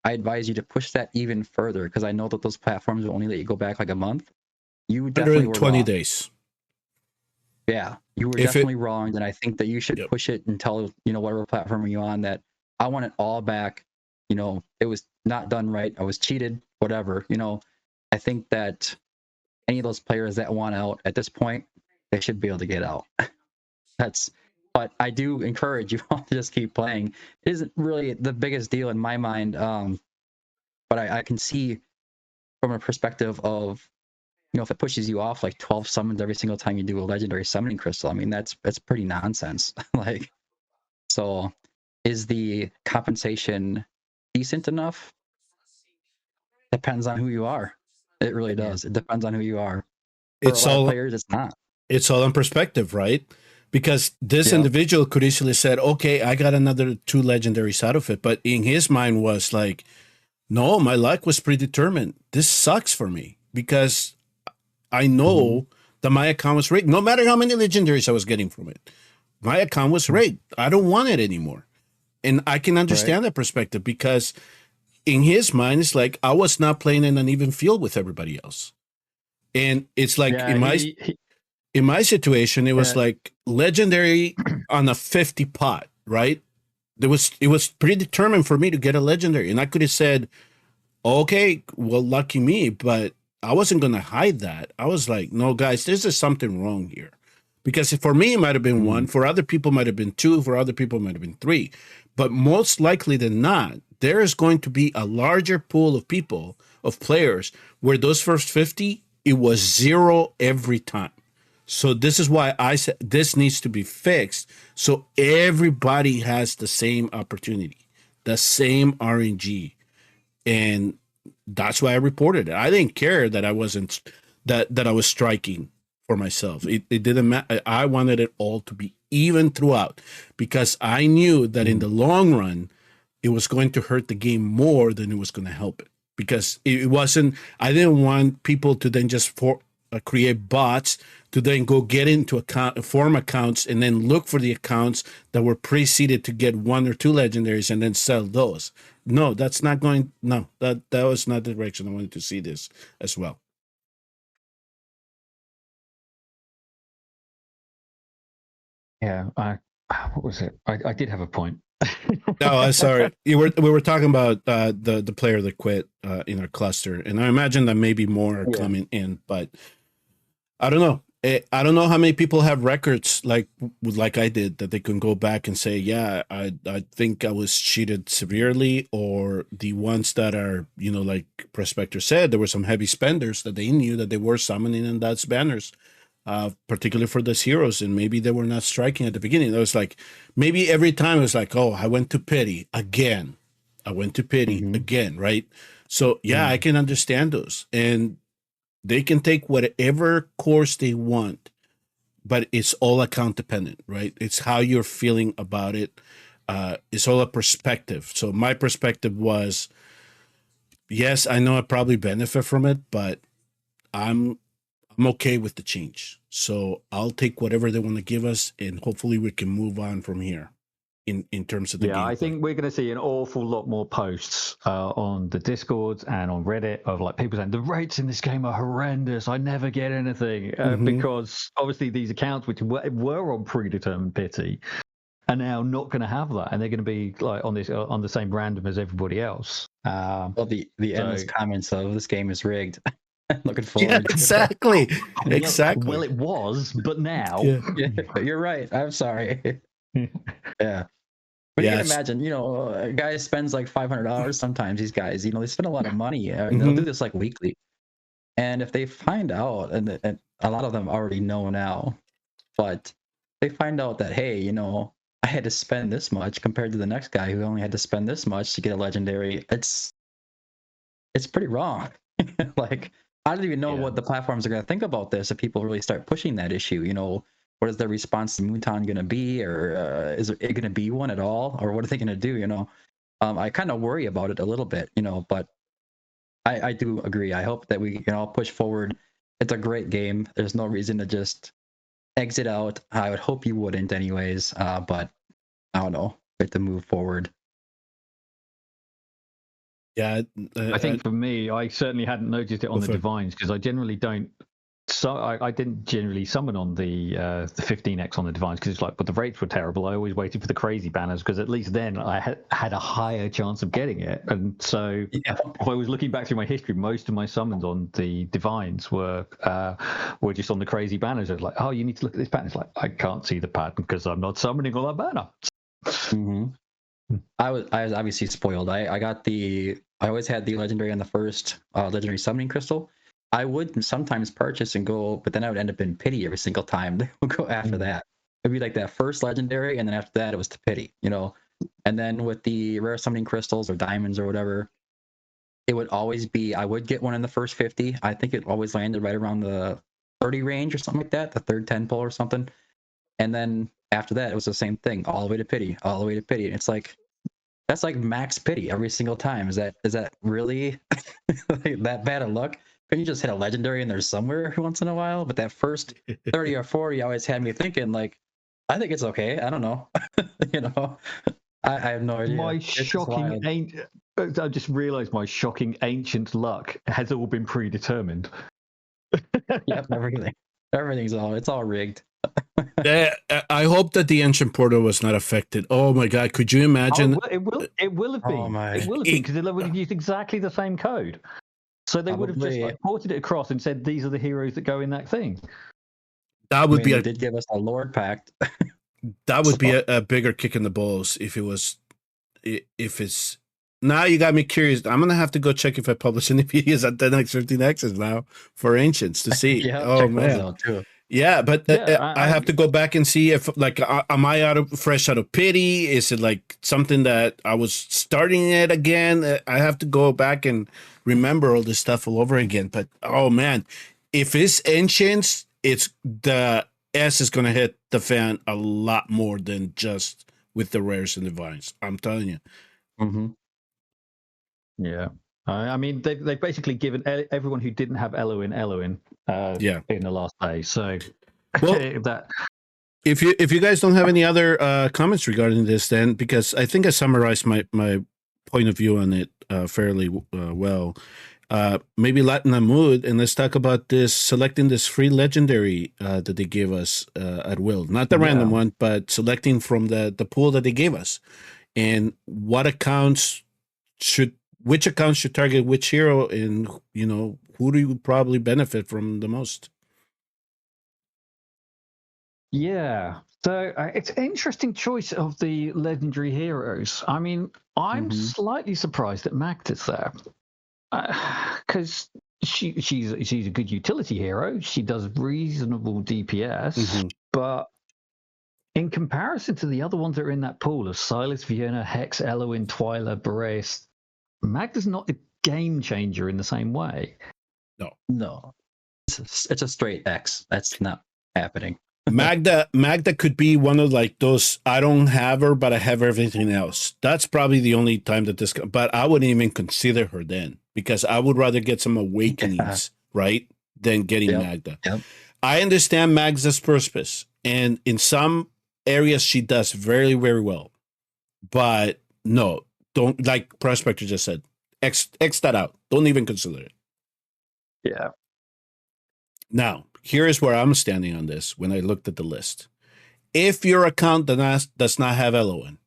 I advise you to push that even further, because I know that those platforms will only let you go back like a month. You definitely were 120 wrong. days. Yeah, you were definitely wrong, and I think that you should push it and tell, you know, whatever platform you're on, that I want it all back. You know, it was not done right. I was cheated, whatever. You know, I think that any of those players that want out at this point, they should be able to get out. But I do encourage you all to just keep playing. It isn't really the biggest deal in my mind, but I can see from a perspective of, you know, if it pushes you off like 12 summons every single time you do a legendary summoning crystal, I mean, that's pretty nonsense. Like, so is the compensation decent enough? Depends on who you are. It really does. It depends on who you are. For a lot of players, it's not. It's all in perspective, right? Because this individual could easily said, okay, I got another 2 legendaries out of it. But in his mind was like, no, my luck was predetermined. This sucks for me because I know that my account was rigged. No matter how many legendaries I was getting from it, my account was rigged. I don't want it anymore. And I can understand that perspective, because in his mind, it's like I was not playing in an even field with everybody else. And it's like in my situation, it was like legendary on a 50 pot, right? It was predetermined for me to get a legendary. And I could have said, okay, well, lucky me, but I wasn't going to hide that. I was like, no, guys, this is something wrong here. Because for me, it might have been 1. For other people, it might have been 2. For other people, it might have been 3. But most likely than not, there is going to be a larger pool of people, of players, where those first 50, it was 0 every time. So this is why I said this needs to be fixed, so everybody has the same opportunity, the same RNG. And that's why I reported it. I didn't care that I wasn't that I was striking for myself. It didn't matter. I wanted it all to be even throughout, because I knew that in the long run, it was going to hurt the game more than it was going to help it. Because it wasn't. I didn't want people to then just create bots to then go get into form accounts and then look for the accounts that were preceded to get 1 or 2 legendaries and then sell those. No, that's not going. No, that was not the direction I wanted to see this as well. Yeah, what was it? I did have a point. No, I'm sorry. We were talking about the player that quit in our cluster, and I imagine that maybe more are coming in, but I don't know. I don't know how many people have records like I did that they can go back and say, yeah, I think I was cheated severely, or the ones that are, like Prospector said, there were some heavy spenders that they knew that they were summoning in that's banners, particularly for those heroes, and maybe they were not striking at the beginning. It was like, maybe every time it was like, oh, I went to pity again. I went to pity again, right? So yeah, I can understand those, and they can take whatever course they want, but it's all account dependent, right? It's how you're feeling about it. It's all a perspective. So my perspective was, yes, I know I probably benefit from it, but I'm okay with the change. So I'll take whatever they want to give us, and hopefully we can move on from here. In terms of the game. I think we're going to see an awful lot more posts on the Discords and on Reddit of like people saying the rates in this game are horrendous. I never get anything because obviously these accounts which were on predetermined pity are now not going to have that, and they're going to be like on the same random as everybody else. Well, the endless comments of this game is rigged. Looking forward. Yeah, exactly. Exactly. Well, it was, but now. Yeah, you're right. I'm sorry. Yeah. But you can imagine, a guy spends like $500 sometimes. These guys, they spend a lot of money. They'll do this like weekly. And if they find out, and a lot of them already know now, but they find out that, hey, I had to spend this much compared to the next guy who only had to spend this much to get a legendary. It's pretty wrong. Like, I don't even know what the platforms are going to think about this if people really start pushing that issue. What is their response to Muton going to be, or is it going to be one at all, or what are they going to do? I kind of worry about it a little bit, but I do agree. I hope that we can all push forward. It's a great game. There's no reason to just exit out. I would hope you wouldn't anyways, but I don't know. We have to move forward. Yeah, I think for me, I certainly hadn't noticed it on the Divines, because I generally don't. So I didn't generally summon on the 15x on the Divines, because it's like, but the rates were terrible. I always waited for the crazy banners, because at least then I had a higher chance of getting it. And so if I was looking back through my history, most of my summons on the Divines were just on the crazy banners. It was like, oh, you need to look at this pattern. It's like, I can't see the pattern because I'm not summoning on that banner. I was obviously spoiled. I always had the legendary on the first legendary summoning crystal. I would sometimes purchase and go, but then I would end up in pity every single time. They would go after that. It'd be like that first legendary, and then after that it was to pity, And then with the rare summoning crystals or diamonds or whatever, it would always be, I would get one in the first 50. I think it always landed right around the 30 range or something like that, the third 10 pull or something. And then after that, it was the same thing, all the way to pity, all the way to pity. And it's like, that's like max pity every single time. Is that really that bad of luck? Couldn't you just hit a legendary in there somewhere every once in a while? But that first 30 or 40 always had me thinking, like, I think it's okay. I don't know. I have no idea. I just realized my shocking ancient luck has all been predetermined. Yep, everything's all rigged. I hope that the ancient portal was not affected. Oh my god, could you imagine? It will have been. It will have been, because they would have used exactly the same code. So they would have just ported it across and said, these are the heroes that go in that thing. That would be they did give us a Lord Pact. That would be a bigger kick in the balls if it's. Now you got me curious. I'm gonna have to go check if I publish any videos at the next 15X's now for Ancients to see. Oh man, Yeah, but Yeah, I have to go back and see if like am I fresh out of pity? Is it like something that I was starting it again? I have to go back and remember all this stuff all over again. But oh man, if it's ancients, it's the S is gonna hit the fan a lot more than just with the rares and divines. I'm telling you. Mm-hmm. Yeah. I mean, they've basically given everyone who didn't have Eloin Yeah. in the last day. So Well, that if you guys don't have any other comments regarding this, then because I think I summarized my point of view on it fairly well. Maybe lighten the mood and let's talk about this selecting this free legendary that they gave us at will, not the random one, but selecting from the pool that they gave us, and which accounts should target which hero, and who do you probably benefit from the most. Yeah. So it's an interesting choice of the legendary heroes. I mean, I'm slightly surprised that Magda's there because she's a good utility hero. She does reasonable DPS, but in comparison to the other ones that are in that pool of Silas, Vienna, Hex, Eloin, Twyla, Boreas, Magda's not a game changer in the same way. No. It's a straight X. That's not happening. Magda could be one of like those, I don't have her, but I have everything else. That's probably the only time that this, but I wouldn't even consider her then because I would rather get some awakenings, right, than getting Magda. Yep. I understand Magda's purpose, and in some areas she does very, very well. But no, don't, like Prospector just said, X that out. Don't even consider it. Yeah. Now, here is where I'm standing on this when I looked at the list. If your account does not have Eloin,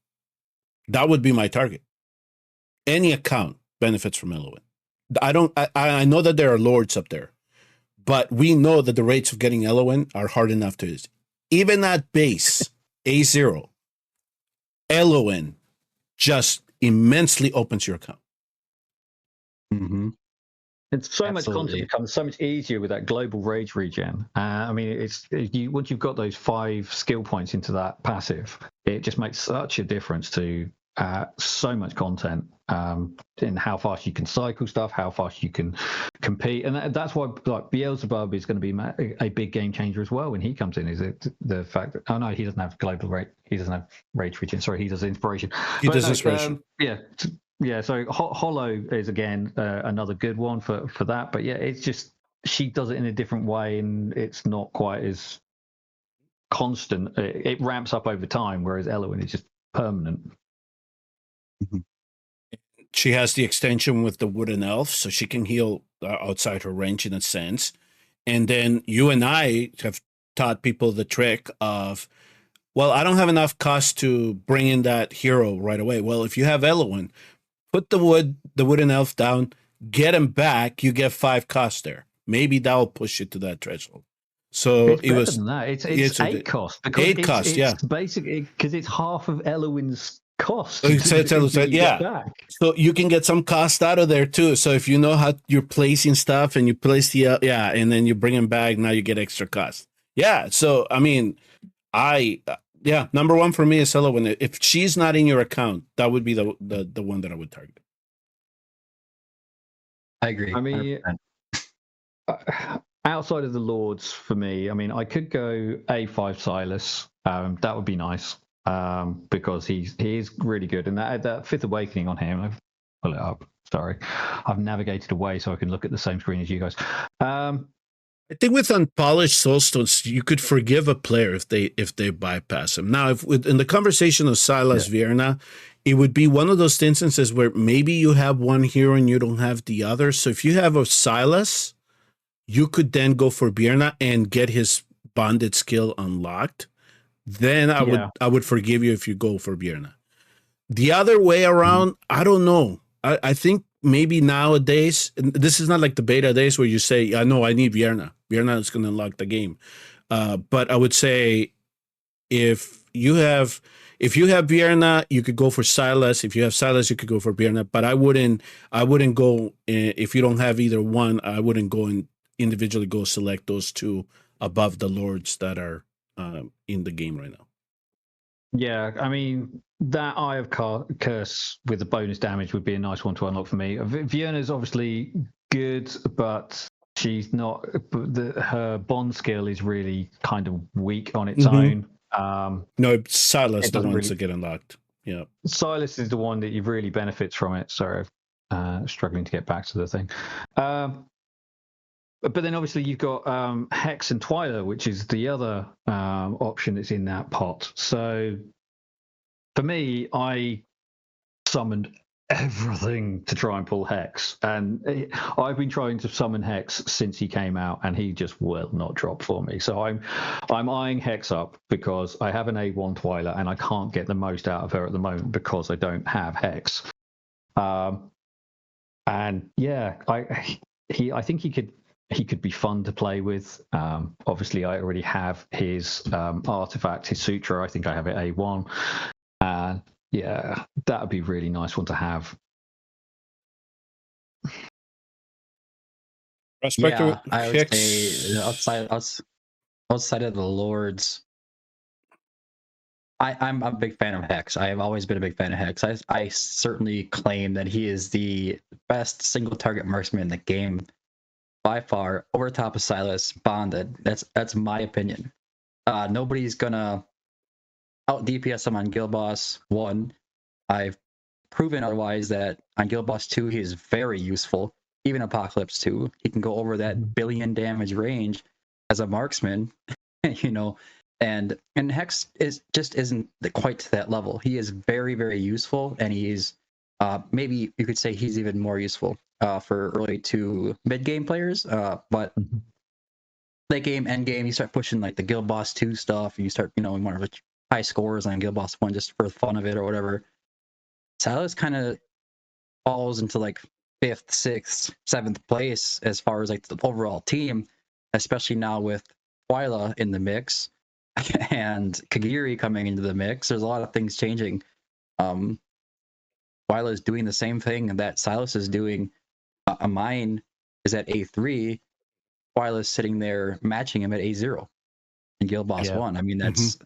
that would be my target. Any account benefits from Eloin. I know that there are lords up there, but we know that the rates of getting Eloin are hard enough to use. Even at base A0, Eloin just immensely opens your account. Mm-hmm. It's so much content becomes so much easier with that global rage regen. I mean, once you've got those 5 skill points into that passive, it just makes such a difference to so much content in how fast you can cycle stuff, how fast you can compete, and that's why like Beelzebub is going to be a big game changer as well when he comes in. Is it the fact that he doesn't have global rage, he doesn't have rage regen. Sorry, he does inspiration. Inspiration. Yeah, so Hollow is again another good one for that. But yeah, it's just she does it in a different way, and it's not quite as constant. It ramps up over time, whereas Eloin is just permanent. She has the extension with the wooden elf, so she can heal outside her range in a sense. And then you and I have taught people the trick of, well, I don't have enough cost to bring in that hero right away. Well, if you have Eloin, put the wooden elf down, get him back, you get 5 cost there. Maybe that'll push it to that threshold. So it's better than that. It's 8 cost. Because 8 cost, it's basically because it's half of Eloin's cost. Yeah. So you can get some cost out of there too. So if you know how you're placing stuff and you place and then you bring them back, now you get extra cost. Yeah. So I mean, number one for me is Eloin. If she's not in your account, that would be the one that I would target. I agree. I mean, outside of the Lords, for me, I mean, I could go A5 Silas. That would be nice because he is really good. And that Fifth Awakening on him, I've pull it up. Sorry, I've navigated away so I can look at the same screen as you guys. I think with Unpolished Soulstones, you could forgive a player if they bypass him. Now, if in the conversation of Silas Vierna, it would be one of those instances where maybe you have one hero and you don't have the other. So if you have a Silas, you could then go for Vierna and get his bonded skill unlocked. Then I would forgive you if you go for Vierna. The other way around, I don't know. I think maybe nowadays, and this is not like the beta days where you say, I know I need Vierna. Vierna is going to unlock the game. But I would say if you have Vierna, you could go for Silas. If you have Silas, you could go for Vierna. But I wouldn't go if you don't have either one. I wouldn't go and individually go select those two above the lords that are in the game right now. Yeah, I mean, that Eye of Curse with the bonus damage would be a nice one to unlock for me. Fiona's obviously good, but she's not. Her bond skill is really kind of weak on its own. No, Silas it the doesn't ones really- that get unlocked. Yeah. Silas is the one that really benefits from it. Sorry, struggling to get back to the thing. But then obviously you've got Hex and Twyla, which is the other option that's in that pot. So for me, I summoned everything to try and pull Hex. And I've been trying to summon Hex since he came out, and he just will not drop for me. So I'm eyeing Hex up because I have an A1 Twyla, and I can't get the most out of her at the moment because I don't have Hex. And yeah, I think he could be fun to play with. Obviously, I already have his artifact, his Sutra. I think I have it A1. Yeah, that would be a really nice one to have. Yeah, I would say outside of the lords, I'm a big fan of Hex. I have always been a big fan of Hex. I certainly claim that he is the best single target marksman in the game by far, over the top of Silas, bonded. That's my opinion. Nobody's gonna out DPS him on Guild Boss 1. I've proven otherwise that on Guild Boss 2 he is very useful. Even Apocalypse 2, he can go over that billion damage range as a marksman, you know. And Hex isn't quite to that level. He is very, very useful, and he's maybe you could say he's even more useful for early to mid game players. But late game, end game, you start pushing like the Guild Boss 2 stuff, and you start, you know, more of high scores on Guild Boss 1 just for the fun of it or whatever. Silas kind of falls into like 5th, 6th, 7th place as far as like the overall team, especially now with Twyla in the mix and Kagiri coming into the mix. There's a lot of things changing. Twyla is doing the same thing that Silas is doing. Mine is at A3. Twyla is sitting there matching him at A0 in Guild Boss 1. I mean, that's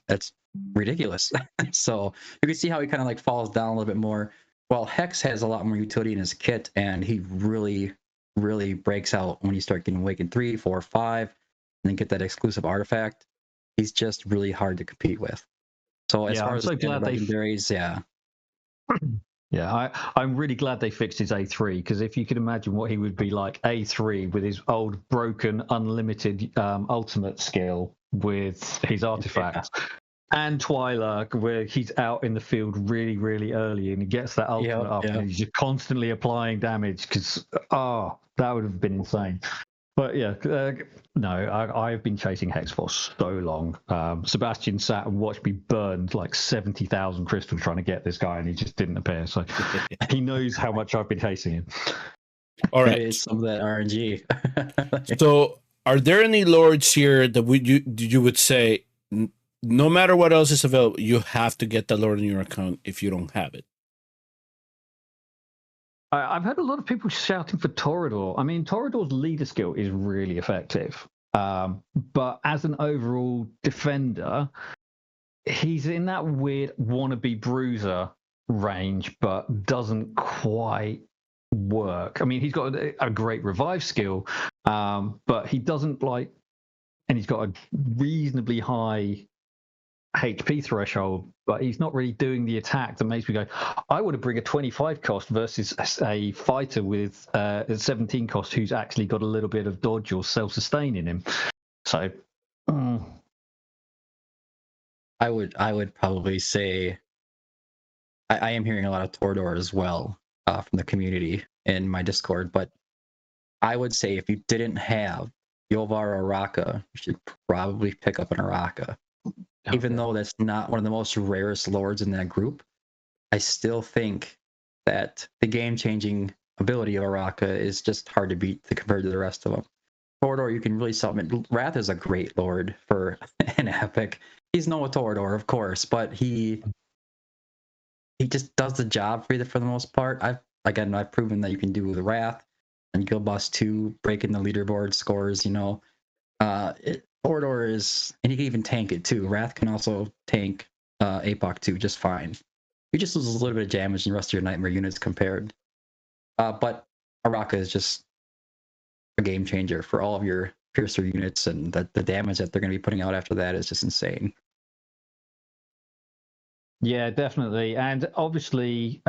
ridiculous. So you can see how he kind of like falls down a little bit more. Well, Hex has a lot more utility in his kit, and he really, really breaks out when you start getting Awakened 3, 4, 5, and then get that exclusive artifact. He's just really hard to compete with. So as far as the legendaries, Yeah, I'm really glad they fixed his A3, because if you could imagine what he would be like A3 with his old broken unlimited ultimate skill with his artifacts. Yeah. And Twyla, where he's out in the field really, really early, and he gets that ultimate up, and he's just constantly applying damage. Because that would have been insane. But yeah, no, I've been chasing Hex for so long. Sebastian sat and watched me burn like 70,000 crystals trying to get this guy, and he just didn't appear. So he knows how much I've been chasing him. All right, some of that RNG. So, are there any lords here that you would say, no matter what else is available, you have to get the lord in your account if you don't have it? I've heard a lot of people shouting for Toreador. I mean, Toreador's leader skill is really effective. But as an overall defender, he's in that weird wannabe bruiser range, but doesn't quite work. I mean, he's got a great revive skill, but he doesn't and he's got a reasonably high HP threshold, but he's not really doing the attack that makes me go, I want to bring a 25 cost versus a fighter with a 17 cost who's actually got a little bit of dodge or self-sustain in him. So I would probably say I am hearing a lot of Toreador as well from the community in my Discord, but I would say if you didn't have Yovar or Araka, you should probably pick up an Araka. Even though that's not one of the most rarest lords in that group, I still think that the game-changing ability of Araka is just hard to beat compared to the rest of them. Toreador, you can really summon. Wrath is a great lord for an epic. He's no Toreador, of course, but he just does the job for the most part. I've proven that you can do the Wrath and Guild Boss 2, breaking the leaderboard scores. You know, Torador is, and he can even tank it too. Wrath can also tank APOC too, just fine. You just lose a little bit of damage in the rest of your Nightmare units compared. But Araka is just a game changer for all of your Piercer units, and the damage that they're going to be putting out after that is just insane. Yeah, definitely. And obviously,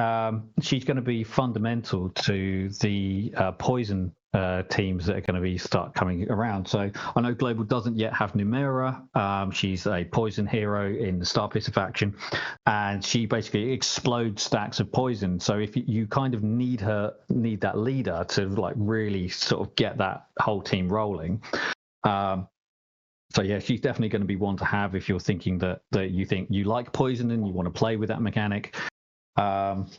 she's going to be fundamental to the poison teams that are going to start coming around. So I know Global doesn't yet have Numera. She's a poison hero in the Starpisser faction, and she basically explodes stacks of poison. So if you kind of need that leader to like really sort of get that whole team rolling. So yeah, she's definitely going to be one to have if you're thinking that you think you like poison and you want to play with that mechanic. But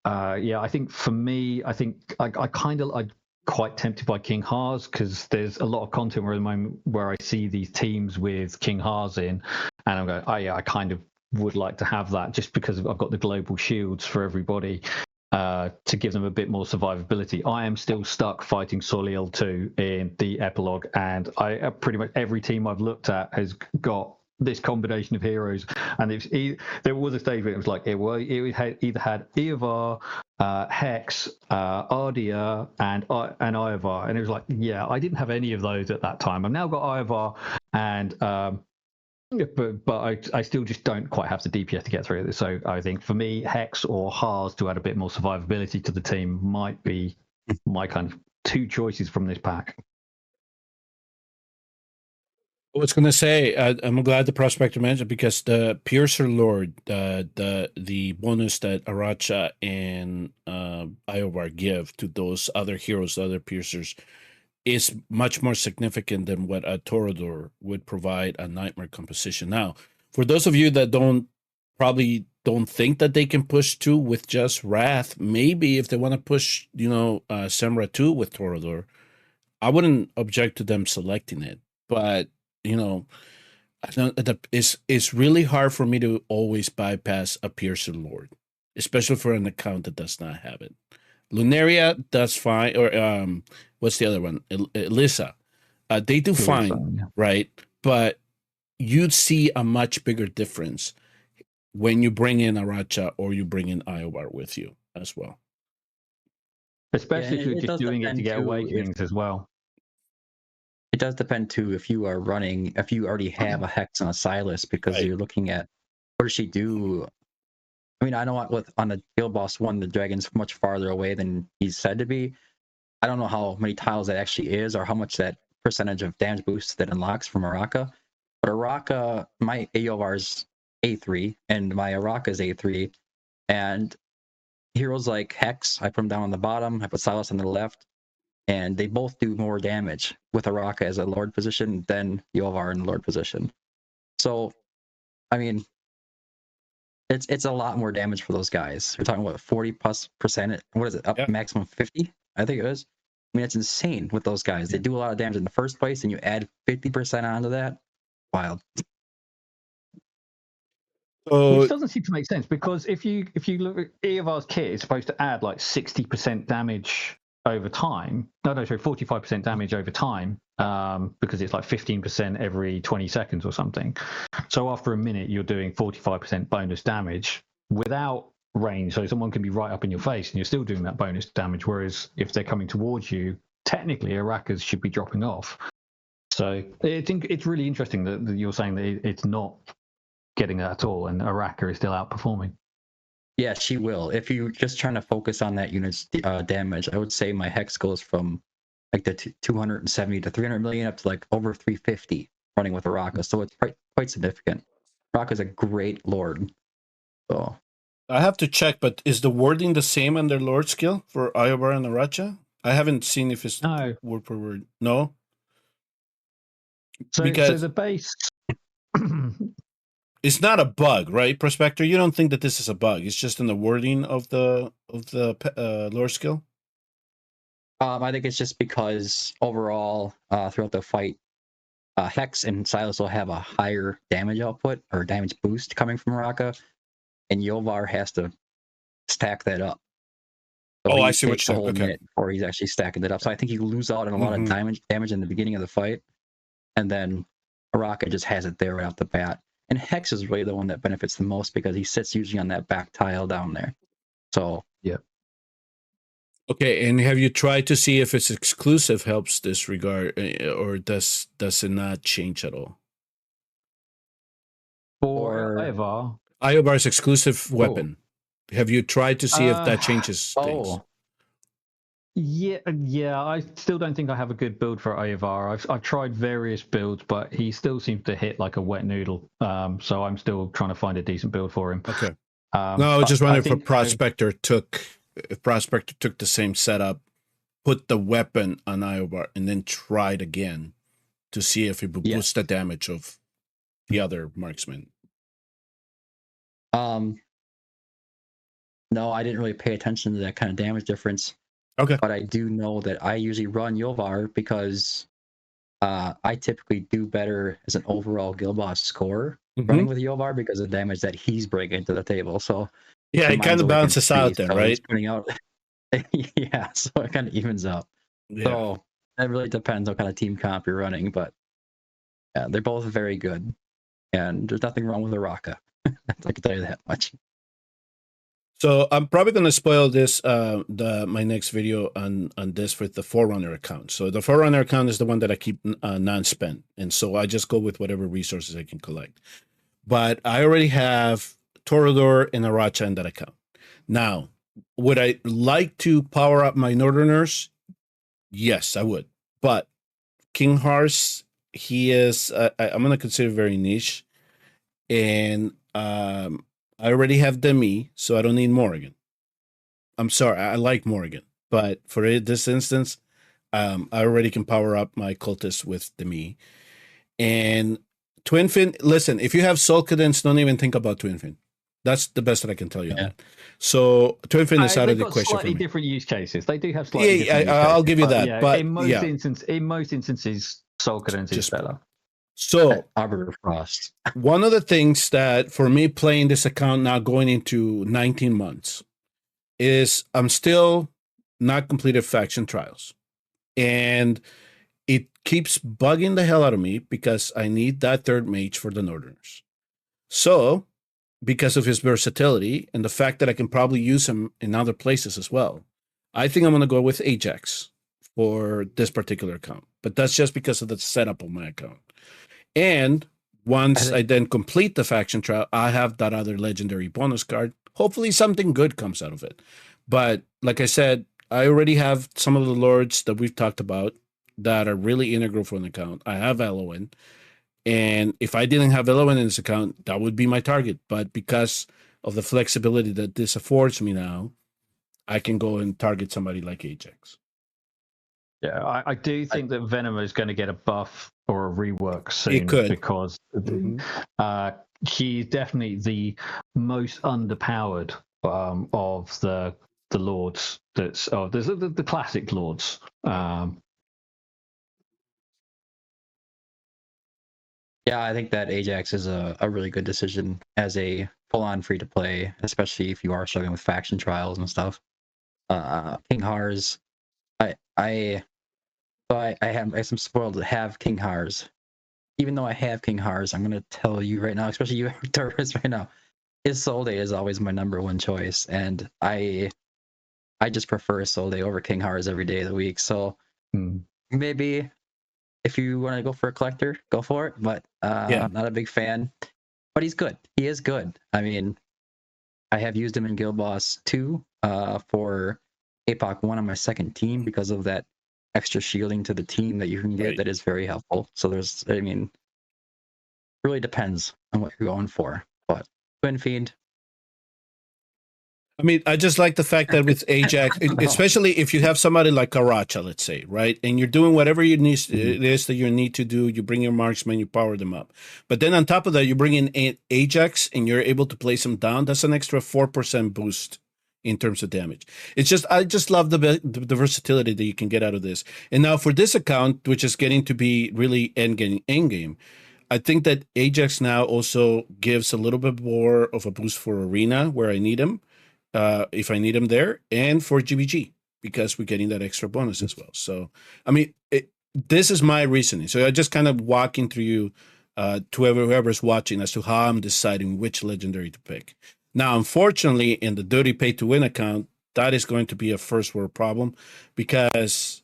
yeah, I think for me, I think I'm quite tempted by King Haas because there's a lot of content at the moment where I see these teams with King Haas in, and I'm going, oh yeah, I kind of would like to have that just because I've got the global shields for everybody. To give them a bit more survivability. I am still stuck fighting Soliel 2 in the epilogue, and I pretty much every team I've looked at has got this combination of heroes, and there was a stage where it was like it had either had Eovar, Hex, Ardia, and Ivar, and it was like, yeah, I didn't have any of those at that time. I've now got Ivar and but I still just don't quite have the DPS to get through this. So I think for me, Hex or Haas to add a bit more survivability to the team might be my kind of two choices from this pack. I was going to say, I'm glad the prospector mentioned because the Piercer Lord, the bonus that Aracha and Iovar give to those other heroes, the other Piercers, is much more significant than what a Torador would provide a Nightmare composition. Now, for those of you that probably don't think that they can push 2 with just Wrath, maybe if they want to push, Semra 2 with Torador, I wouldn't object to them selecting it. But, it's really hard for me to always bypass a Piercer Lord, especially for an account that does not have it. Lunaria does fine, or what's the other one? Elissa. They do fine, yeah. Right? But you'd see a much bigger difference when you bring in Aracha or you bring in Iovar with you as well. Especially if you're just doing it to get awakenings as well. It does depend too if you already have a Hex and a Silas, because you're looking at what does she do. I mean, I know on the Guild Boss 1, the dragon's much farther away than he's said to be. I don't know how many tiles that actually is or how much that percentage of damage boost that unlocks from Araka. But Araka, my AOR's A3 and my Araka's A3. And heroes like Hex, I put them down on the bottom, I put Silas on the left, and they both do more damage with Araka as a Lord position than Yovar in the Lord position. So, I mean, it's a lot more damage for those guys. We're talking about 40+%. What is it? Up maximum 50? I think it is. I mean, it's insane with those guys. They do a lot of damage in the first place, and you add 50% onto that. Wild. Which doesn't seem to make sense, because if you look at Eovar's kit, it's supposed to add like 60% damage over time. No, sorry, 45% damage over time, because it's like 15% every 20 seconds or something. So after a minute, you're doing 45% bonus damage without range. So someone can be right up in your face and you're still doing that bonus damage. Whereas if they're coming towards you, technically Arakas should be dropping off. So it's really interesting that you're saying that it's not getting that at all, and Araka is still outperforming. Yeah, she will. If you're just trying to focus on that unit's damage, I would say my Hex goes from like the 270 to 300 million up to like over 350 running with Araka. So it's quite significant. Araka's a great Lord. So I have to check, but is the wording the same on their Lord skill for Iobar and Aracha? I haven't seen if it's word per word. No? So the base... It's not a bug, right, Prospector? You don't think that this is a bug? It's just in the wording of the lore skill. I think it's just because overall, throughout the fight, Hex and Silas will have a higher damage output or damage boost coming from Araka, and Yovar has to stack that up. So Oh, he I see what takes you're a whole saying. Okay. minute before he's actually stacking it up. So I think you lose out on a lot of damage in the beginning of the fight, and then Araka just has it there right off the bat. And Hex is really the one that benefits the most because he sits usually on that back tile down there. So yeah. Okay, and have you tried to see if its exclusive helps this regard, or does it not change at all? For Ivar, Iobar's exclusive weapon. Have you tried to see if that changes things? Yeah. I still don't think I have a good build for Ivar. I've tried various builds, but he still seems to hit like a wet noodle. So I'm still trying to find a decent build for him. Okay. No, I was just wondering if Prospector took the same setup, put the weapon on Iobar, and then tried again to see if it would boost the damage of the other marksman. No, I didn't really pay attention to that kind of damage difference. Okay. But I do know that I usually run Yovar because I typically do better as an overall guild boss score running with Yovar because of the damage that he's bringing to the table. So yeah, it kind of balances out then, right? Putting out, yeah, so it kind of evens out. Yeah. So it really depends what kind of team comp you're running, but yeah, they're both very good, and there's nothing wrong with Araka. I can tell you that much. So I'm probably going to spoil this my next video on this with the Forerunner account. So the Forerunner account is the one that I keep non-spent, and so I just go with whatever resources I can collect. But I already have Torador and Aracha in that account. Now, would I like to power up my Northerners? Yes, I would. But King Hars, he is I'm going to consider very niche, and I already have Demi, so I don't need Morrigan. I'm sorry, I like Morrigan, but for this instance, I already can power up my cultists with Demi. And Twinfin, listen, if you have Soul Cadence, don't even think about Twinfin. That's the best that I can tell you. Yeah. So Twinfin is out of the question. Slightly for me. different use cases. They do have slightly different use I'll cases, give you that. Yeah, but in most instances, Soul Cadence is better. So Arbiter Frost. One of the things that for me playing this account now going into 19 months is I'm still not completed faction trials. And it keeps bugging the hell out of me because I need that third mage for the Northerners. So, because of his versatility and the fact that I can probably use him in other places as well, I think I'm going to go with Ajax for this particular account. But that's just because of the setup of my account. And once I then complete the faction trial, I have that other legendary bonus card. Hopefully something good comes out of it. But like I said, I already have some of the lords that we've talked about that are really integral for an account. I have Elowen. And if I didn't have Elowen in this account, that would be my target. But because of the flexibility that this affords me now, I can go and target somebody like Ajax. Yeah, I do think that Venom is going to get a buff or a rework soon. It could. Because he's definitely the most underpowered of the lords. There's the classic lords. Yeah, I think that Ajax is a really good decision as a full-on free-to-play, especially if you are struggling with faction trials and stuff. King Hars, I am spoiled to have King Hars. Even though I have King Hars, I'm gonna tell you right now, especially you Taurus right now, Isolde is always my number one choice, and I just prefer Isolde over King Hars every day of the week. So maybe if you want to go for a collector, go for it. But I'm not a big fan. But he's good. He is good. I mean, I have used him in Guild Boss 2 for APOC 1 on my second team because of that extra shielding to the team that you can get that is very helpful. So really depends on what you're going for. But Twin Fiend. I mean, I just like the fact that with Ajax, especially if you have somebody like Aracha, let's say, right? And you're doing whatever it is that you need to do. You bring your marksman, you power them up. But then on top of that, you bring in Ajax and you're able to place them down. That's an extra 4% boost in terms of damage. I just love the versatility that you can get out of this. And now for this account, which is getting to be really end game, I think that Ajax now also gives a little bit more of a boost for Arena where I need him. if I need them there, and for GBG because we're getting that extra bonus as well. So, I mean, this is my reasoning. So I just kind of walking through you to whoever's watching as to how I'm deciding which legendary to pick. Now, unfortunately, in the dirty pay to win account, that is going to be a first world problem because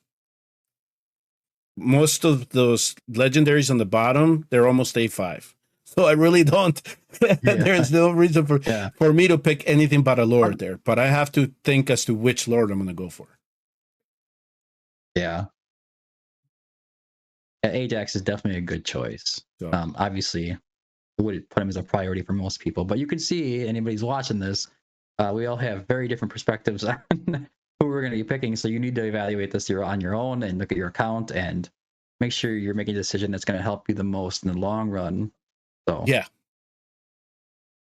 most of those legendaries on the bottom, they're almost A5. So I really don't. There's no reason for me to pick anything but a lord there. But I have to think as to which lord I'm going to go for. Yeah. Ajax is definitely a good choice. So. Obviously, I would put him as a priority for most people. But you can see, anybody's watching this, we all have very different perspectives on who we're going to be picking. So you need to evaluate this on your own and look at your account and make sure you're making a decision that's going to help you the most in the long run. So yeah,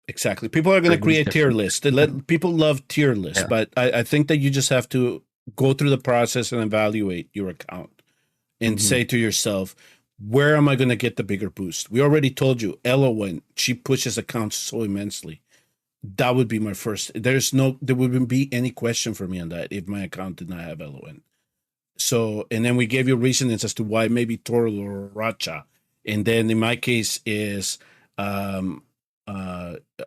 exactly. People are going to create tier lists. People love tier lists, but I think that you just have to go through the process and evaluate your account and say to yourself, where am I going to get the bigger boost? We already told you, Ella, when she pushes accounts so immensely, that would be my first. There wouldn't be any question for me on that if my account did not have LON. So, and then we gave you reasons as to why maybe Toro or Racha. And then in my case is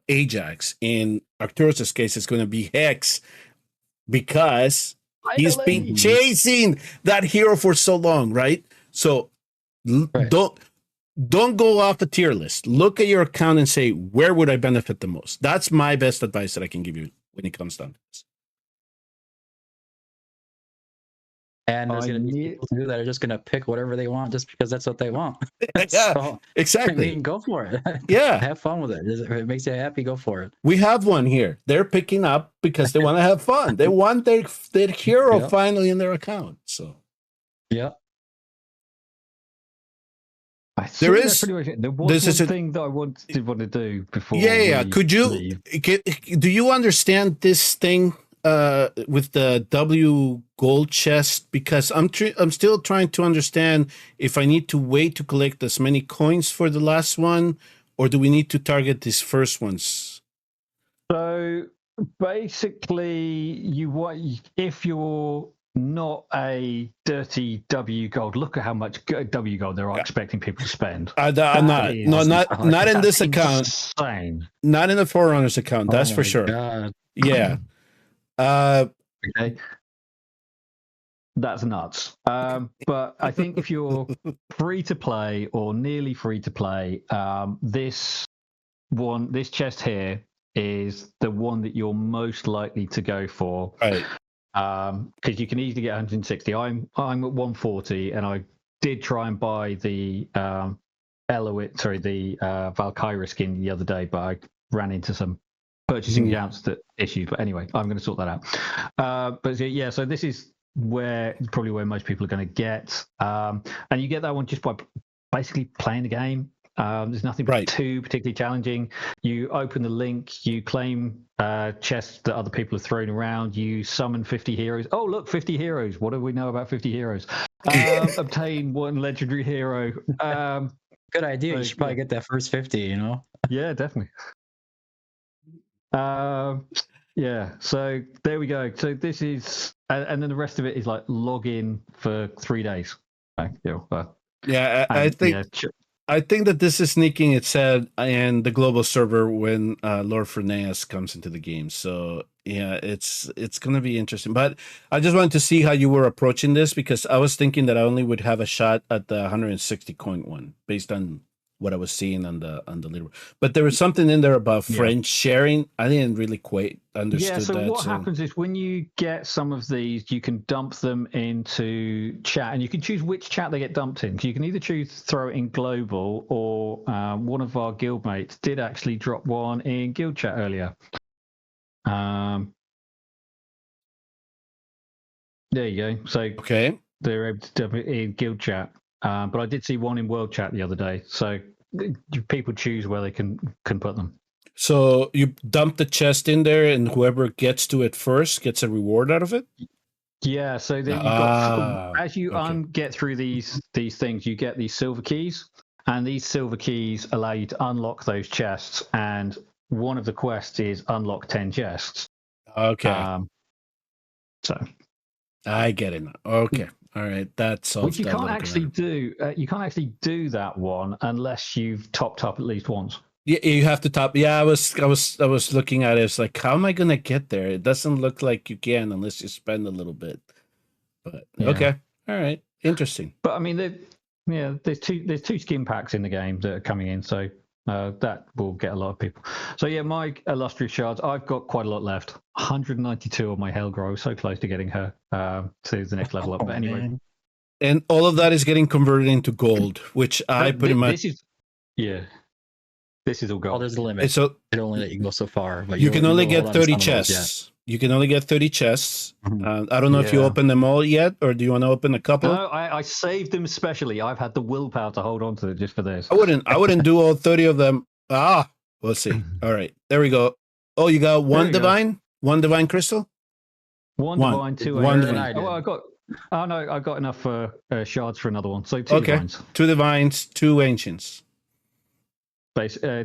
Ajax. In Arcturus' case, it's going to be Hex because he's been chasing that hero for so long, right? So don't go off a tier list. Look at your account and say, where would I benefit the most? That's my best advice that I can give you when it comes down to this. And there's going to be people too that are just going to pick whatever they want just because that's what they want. Yeah, so, exactly. I mean, go for it. Yeah. Have fun with it. If it makes you happy, go for it. We have one here. They're picking up because they want to have fun. They want their hero finally in their account. So, yeah. There was one thing that I wanted to do before. Yeah. Could you do you understand this thing with the W gold chest? Because I'm still trying to understand if I need to wait to collect as many coins for the last one, or do we need to target these first ones? So basically, if you're not a dirty W gold. Look at how much W gold there are expecting people to spend. Not in this account. Insane. Not in the Forerunner's account. That's for sure. God. Yeah. Okay. That's nuts. But I think if you're free to play or nearly free to play, this chest here is the one that you're most likely to go for. Right. Because you can easily get 160. I'm at 140, and I did try and buy the Valkyrie skin the other day, but I ran into some purchasing issues. But anyway, I'm going to sort that out. So this is probably where most people are going to get, and you get that one just by basically playing the game. There's nothing too particularly challenging. You open the link, you claim chests that other people have thrown around, you summon 50 heroes. Oh, look, 50 heroes. What do we know about 50 heroes? Obtain one legendary hero. Good idea. You should probably get that first 50, Yeah, definitely. So there we go. So this is, and then the rest of it is like log in for 3 days. I think that this is sneaking its head in the global server when Lord Ferneas comes into the game. So yeah, it's going to be interesting. But I just wanted to see how you were approaching this, because I was thinking that I only would have a shot at the 160 coin one based on what I was seeing on the leaderboard. But there was something in there about friends sharing. I didn't really quite understand that. What happens is when you get some of these, you can dump them into chat, and you can choose which chat they get dumped in. So you can either choose to throw it in global, or one of our guildmates did actually drop one in guild chat earlier. There you go. So they're able to dump it in guild chat. But I did see one in world chat the other day. So people choose where they can put them. So you dump the chest in there, and whoever gets to it first gets a reward out of it? Yeah. So then as you get through these things, you get these silver keys, and these silver keys allow you to unlock those chests. And one of the quests is unlock 10 chests. Okay. So I get it now. Okay. All right. That solves which you that can't little actually conundrum. do. You can't actually do that one unless you've topped up at least once. Yeah, you have to top. Yeah, I was looking at it. It's like, how am I gonna get there? It doesn't look like you can unless you spend a little bit. But Yeah. okay. All right. Interesting. But I mean, there's two skin packs in the game that are coming in, so that will get a lot of people. So yeah, my illustrious shards, I've got quite a lot left. 192 on my Hellgrow, so close to getting her to the next level up. But anyway, man. And all of that is getting converted into gold, which I pretty much. This is all Oh, gold. there's a limit. So It only let you go so far. But you can only you'll hold get on to 30 some of those, yeah. chests. You can only get 30 chests. Mhm. I don't know if you Yeah. open them all yet, or do you want to open a couple? No, I saved them specially. I've had the willpower to hold on to it just for this. I wouldn't do all 30 of them. We'll see. All right. There we go. Oh, you got one divine? One divine crystal? One divine, two one ancient. divine. I got enough shards for another one. So two divines. Two divines, two ancients.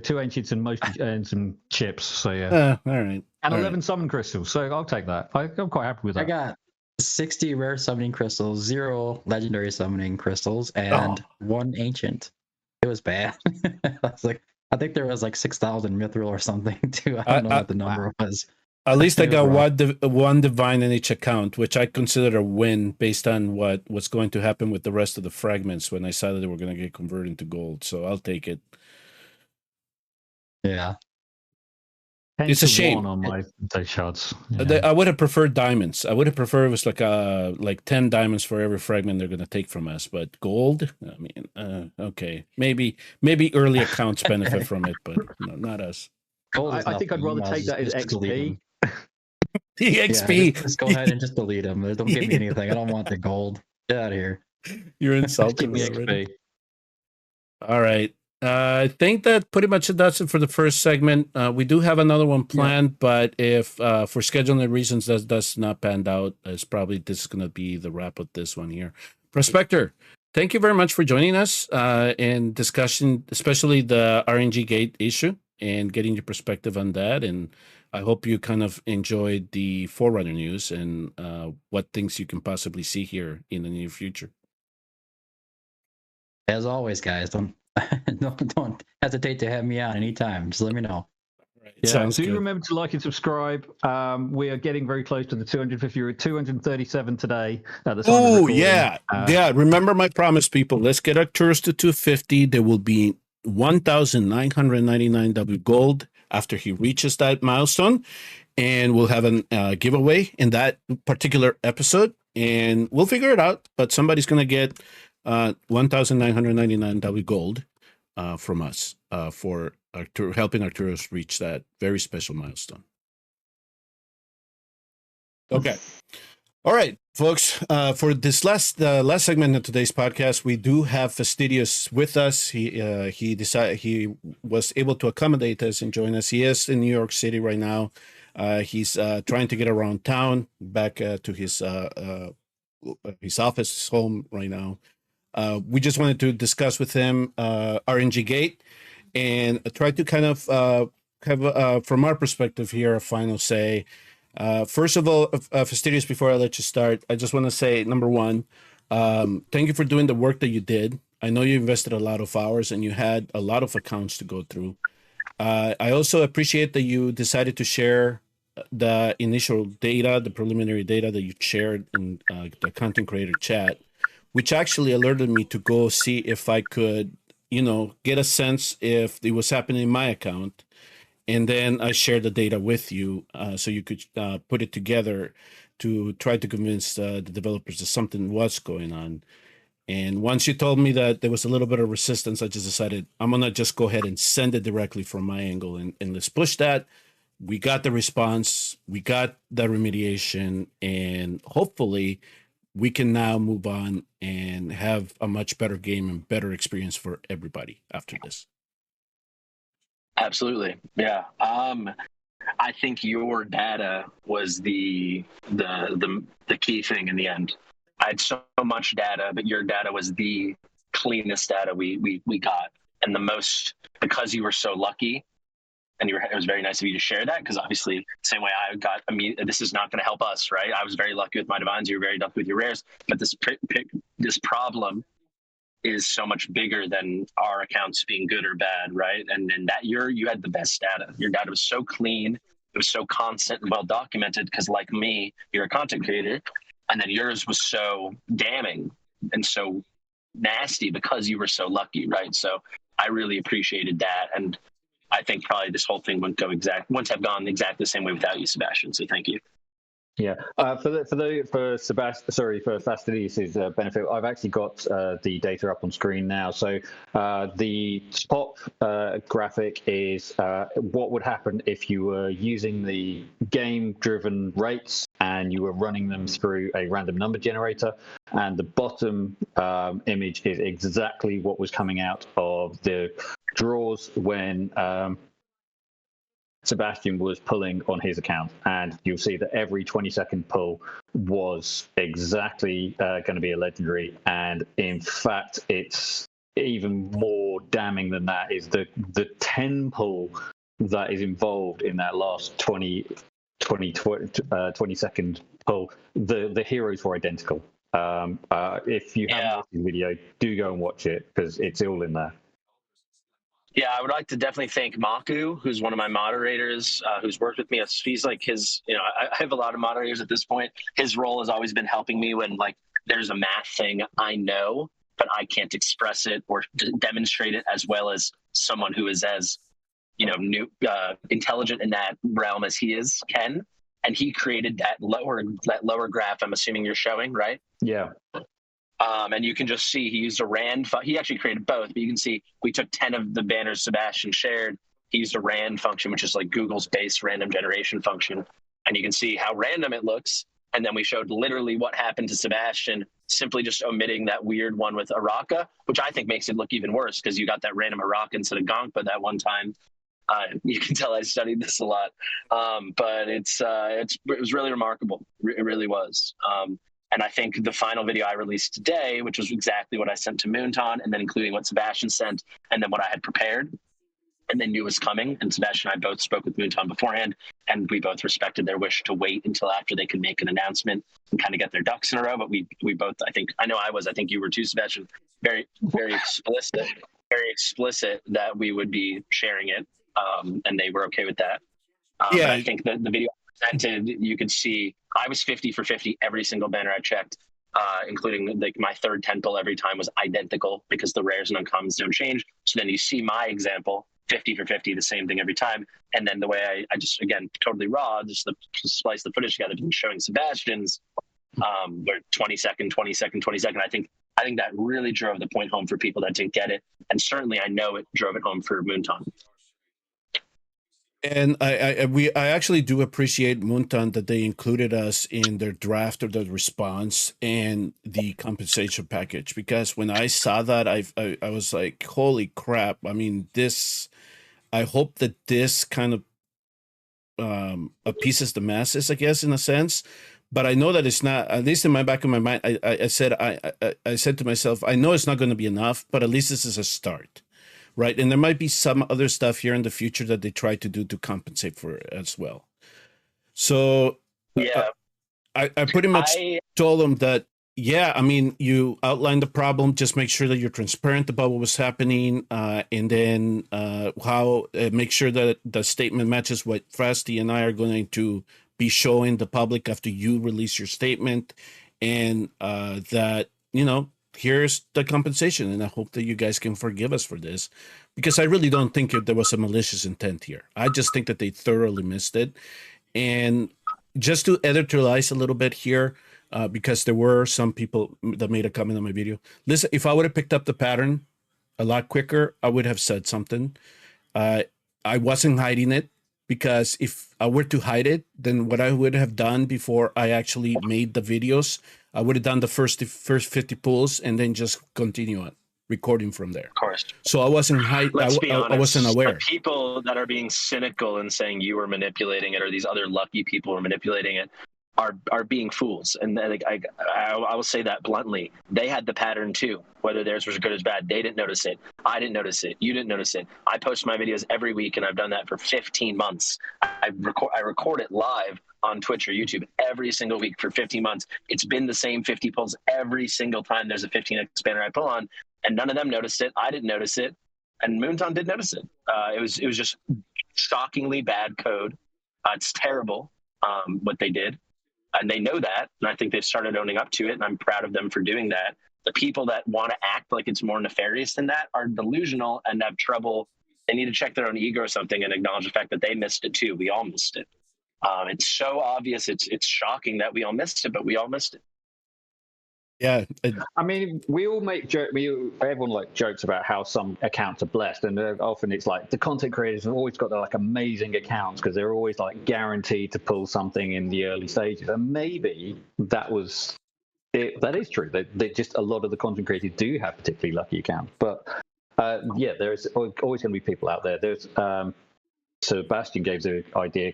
Two ancients and some chips. So yeah. All right. And all 11 right. summon crystals. So I'll take that. I'm quite happy with that. I got 60 rare summoning crystals, 0 legendary summoning crystals, and 1 ancient. It was bad. I think there was like 6,000 mithril or something too. I don't know what the number was. At least I got one divine in each account, which I consider a win based on what's going to happen with the rest of the fragments when I saw that they were going to get converted into gold. So I'll take it. Yeah. It's a shame on my shards. Yeah. I would have preferred diamonds. I would have preferred it was like 10 diamonds for every fragment they're going to take from us. But gold, I mean, okay, maybe early accounts benefit from it, but no, not us. I think I'd rather take that as XP. The XP. Yeah, just go ahead and just delete them. Don't give me anything. I don't want the gold. Get out of here. You're insulting me XP. All right. I think that pretty much does it for the first segment. We do have another one planned, but if for scheduling reasons that does not pan out, this is going to be the wrap of this one here. Prospector, thank you very much for joining us in discussion, especially the RNG-Gate issue and getting your perspective on that. And I hope you kind of enjoyed the Forerunner news and what things you can possibly see here in the near future. As always, guys, don't hesitate to have me on anytime. Just let me know. Right. Yeah, do remember to like and subscribe. We are getting very close to the 250. We're at 237 today at the time of recording. Yeah. Remember my promise, people. Let's get Arcturus to 250. There will be 1,999 W gold after he reaches that milestone, and we'll have a giveaway in that particular episode, and we'll figure it out. But somebody's going to get 1,999 W gold from us for helping Arcturus reach that very special milestone. Okay. All right, folks. For this last segment of today's podcast, we do have Fastidious with us. He was able to accommodate us and join us. He is in New York City right now. He's trying to get around town, back to his office, his home right now. We just wanted to discuss with him RNG-Gate and try to kind of have, from our perspective here, a final say. First of all, Fastidious, before I let you start, I just want to say, number one, thank you for doing the work that you did. I know you invested a lot of hours and you had a lot of accounts to go through. I also appreciate that you decided to share the initial data, the preliminary data that you shared in the content creator chat, which actually alerted me to go see if I could, get a sense if it was happening in my account. And then I shared the data with you so you could put it together to try to convince the developers that something was going on. And once you told me that there was a little bit of resistance, I just decided I'm going to just go ahead and send it directly from my angle and let's push that. We got the response, we got the remediation, and hopefully we can now move on and have a much better game and better experience for everybody after this. Absolutely. Yeah. I think your data was the key thing in the end. I had so much data, but your data was the cleanest data we got, and the most, because you were so lucky and it was very nice of you to share that, because obviously, same way I got, this is not going to help us, right? I was very lucky with my divines. You were very lucky with your rares, but this problem is so much bigger than our accounts being good or bad, right? And that you had the best data. Your data was so clean, it was so constant and well documented, because like me, you're a content creator, and then yours was so damning and so nasty because you were so lucky, right? So I really appreciated that, and I think probably this whole thing wouldn't have gone exactly the same way without you, Sebastian. So thank you. Yeah, for Fastidious' benefit, I've actually got the data up on screen now. So the top graphic is what would happen if you were using the game-driven rates and you were running them through a random number generator, and the bottom image is exactly what was coming out of the draws when Sebastian was pulling on his account, and you'll see that every 20-second pull was exactly going to be a legendary. And in fact, it's even more damning than that is the 10 pull that is involved in that last 20-second pull. The heroes were identical. If you haven't watched the video, do go and watch it, because it's all in there. Yeah, I would like to definitely thank Maku, who's one of my moderators, who's worked with me. He's like I have a lot of moderators at this point. His role has always been helping me when like there's a math thing I know, but I can't express it or demonstrate it as well as someone who is as, intelligent in that realm as he can. And he created that lower graph I'm assuming you're showing, right? Yeah. And you can just see he used a RAND. He actually created both, but you can see we took 10 of the banners Sebastian shared. He used a RAND function, which is like Google's base random generation function. And you can see how random it looks. And then we showed literally what happened to Sebastian, simply just omitting that weird one with Araka, which I think makes it look even worse because you got that random Araka instead of Gonkpa that one time. You can tell I studied this a lot. But it was really remarkable. It really was. And I think the final video I released today, which was exactly what I sent to Moonton, and then including what Sebastian sent, and then what I had prepared, and then knew was coming. And Sebastian and I both spoke with Moonton beforehand, and we both respected their wish to wait until after they could make an announcement and kind of get their ducks in a row. But we both, I think you were too, Sebastian, very, very explicit that we would be sharing it, and they were okay with that. Yeah, I think that the video presented, you could see I was 50 for 50 every single banner I checked, including like my third 10 pull every time was identical because the rares and uncommons don't change. So then you see my example, 50 for 50, the same thing every time. And then the way I just, again, totally raw, just splice the footage together, showing Sebastian's 20 second. I think that really drove the point home for people that didn't get it. And certainly I know it drove it home for Moonton. And I actually do appreciate Moonton that they included us in their draft of the response and the compensation package, because when I saw that, I was like, holy crap. I mean, I hope that this kind of appeases the masses, I guess, in a sense. But I know that it's not, at least in my back of my mind, I said to myself, I know it's not going to be enough, but at least this is a start. Right. And there might be some other stuff here in the future that they try to do to compensate for it as well. So yeah, I pretty much told them that, yeah, I mean, you outlined the problem, just make sure that you're transparent about what was happening, and then make sure that the statement matches what Frosty and I are going to be showing the public after you release your statement, and that, here's the compensation, and I hope that you guys can forgive us for this, because I really don't think there was a malicious intent here. I just think that they thoroughly missed it. And just to editorialize a little bit here, because there were some people that made a comment on my video. Listen, if I would have picked up the pattern a lot quicker, I would have said something. I wasn't hiding it, because if I were to hide it, then what I would have done before I actually made the videos, I would have done the first 50 pulls and then just continue on recording from there. Of course. So I wasn't hiding. I wasn't aware. The people that are being cynical and saying you were manipulating it, or these other lucky people were manipulating it, are being fools. And I will say that bluntly. They had the pattern too. Whether theirs was good or bad, they didn't notice it. I didn't notice it. You didn't notice it. I post my videos every week, and I've done that for 15 months. I record it live on Twitch or YouTube every single week for 15 months. It's been the same 50 pulls every single time there's a 15x banner I pull on, and none of them noticed it. I didn't notice it, and Moonton did notice it. It was just shockingly bad code. It's terrible what they did. And they know that, and I think they've started owning up to it, and I'm proud of them for doing that. The people that want to act like it's more nefarious than that are delusional and have trouble. They need to check their own ego or something and acknowledge the fact that they missed it too. We all missed it. It's so obvious. It's shocking that we all missed it, but we all missed it. Yeah, I mean, we all make everyone like jokes about how some accounts are blessed, and often it's like the content creators have always got their like amazing accounts because they're always like guaranteed to pull something in the early stages. And maybe that was it. That is true. They just a lot of the content creators do have particularly lucky accounts, but yeah, there's always going to be people out there. There's Sebastian gave the idea,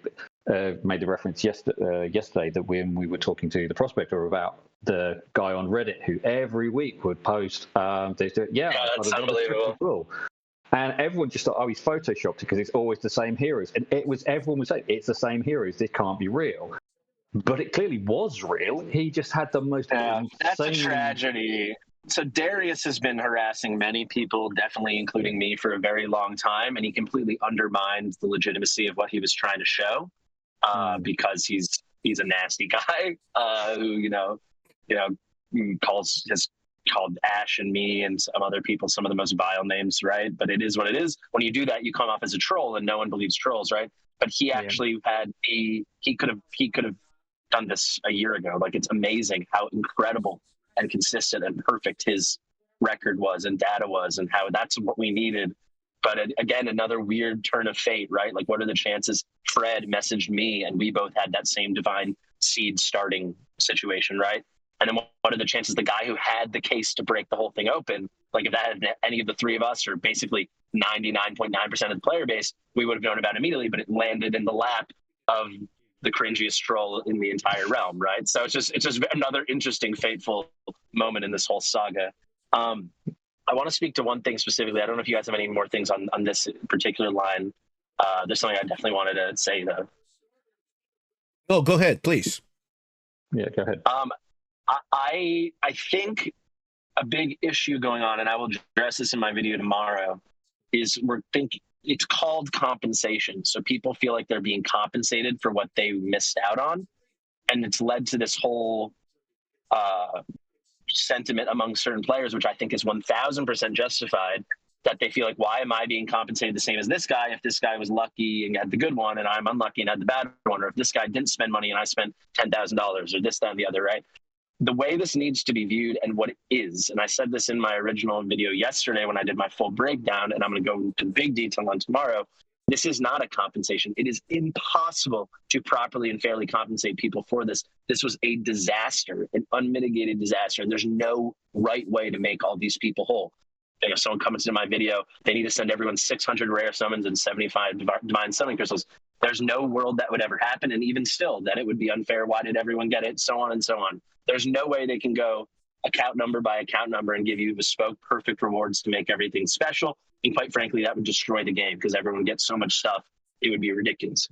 made the reference yesterday that when we were talking to the prospector about the guy on Reddit who every week would post, that's unbelievable. And everyone just thought, oh, he's photoshopped it because it's always the same heroes. And everyone was saying, it's the same heroes. This can't be real. But it clearly was real. He just had the most insane... That's a tragedy. So Darius has been harassing many people, definitely including me, for a very long time, and he completely undermined the legitimacy of what he was trying to show because he's a nasty guy who has called Ash and me and some other people some of the most vile names, right? But it is what it is. When you do that, you come off as a troll, and no one believes trolls, right? But he actually he could have done this a year ago. Like, it's amazing how incredible and consistent and perfect his record was and data was, and how that's what we needed. But again, another weird turn of fate, right? Like, what are the chances? Fred messaged me, and we both had that same divine seed starting situation, right? And then what are the chances the guy who had the case to break the whole thing open, like if that had any of the three of us, or basically 99.9% of the player base, we would have known about immediately, but it landed in the lap of the cringiest troll in the entire realm, right? So it's just another interesting, fateful moment in this whole saga. I want to speak to one thing specifically. I don't know if you guys have any more things on this particular line. There's something I definitely wanted to say, though. Oh, go ahead, please. Yeah, go ahead. I think a big issue going on, and I will address this in my video tomorrow, is it's called compensation. So people feel like they're being compensated for what they missed out on. And it's led to this whole sentiment among certain players, which I think is 1000% justified, that they feel like, why am I being compensated the same as this guy if this guy was lucky and had the good one and I'm unlucky and had the bad one, or if this guy didn't spend money and I spent $10,000, or this, that, and the other, right? The way this needs to be viewed and what it is, and I said this in my original video yesterday when I did my full breakdown, and I'm going to go into big detail on tomorrow, this is not a compensation. It is impossible to properly and fairly compensate people for this. This was a disaster, an unmitigated disaster. There's no right way to make all these people whole. If someone comments in my video, they need to send everyone 600 rare summons and 75 divine summoning crystals. There's no world that would ever happen, and even still, that it would be unfair. Why did everyone get it? So on and so on. There's no way they can go account number by account number and give you bespoke, perfect rewards to make everything special. And quite frankly, that would destroy the game because everyone gets so much stuff, it would be ridiculous.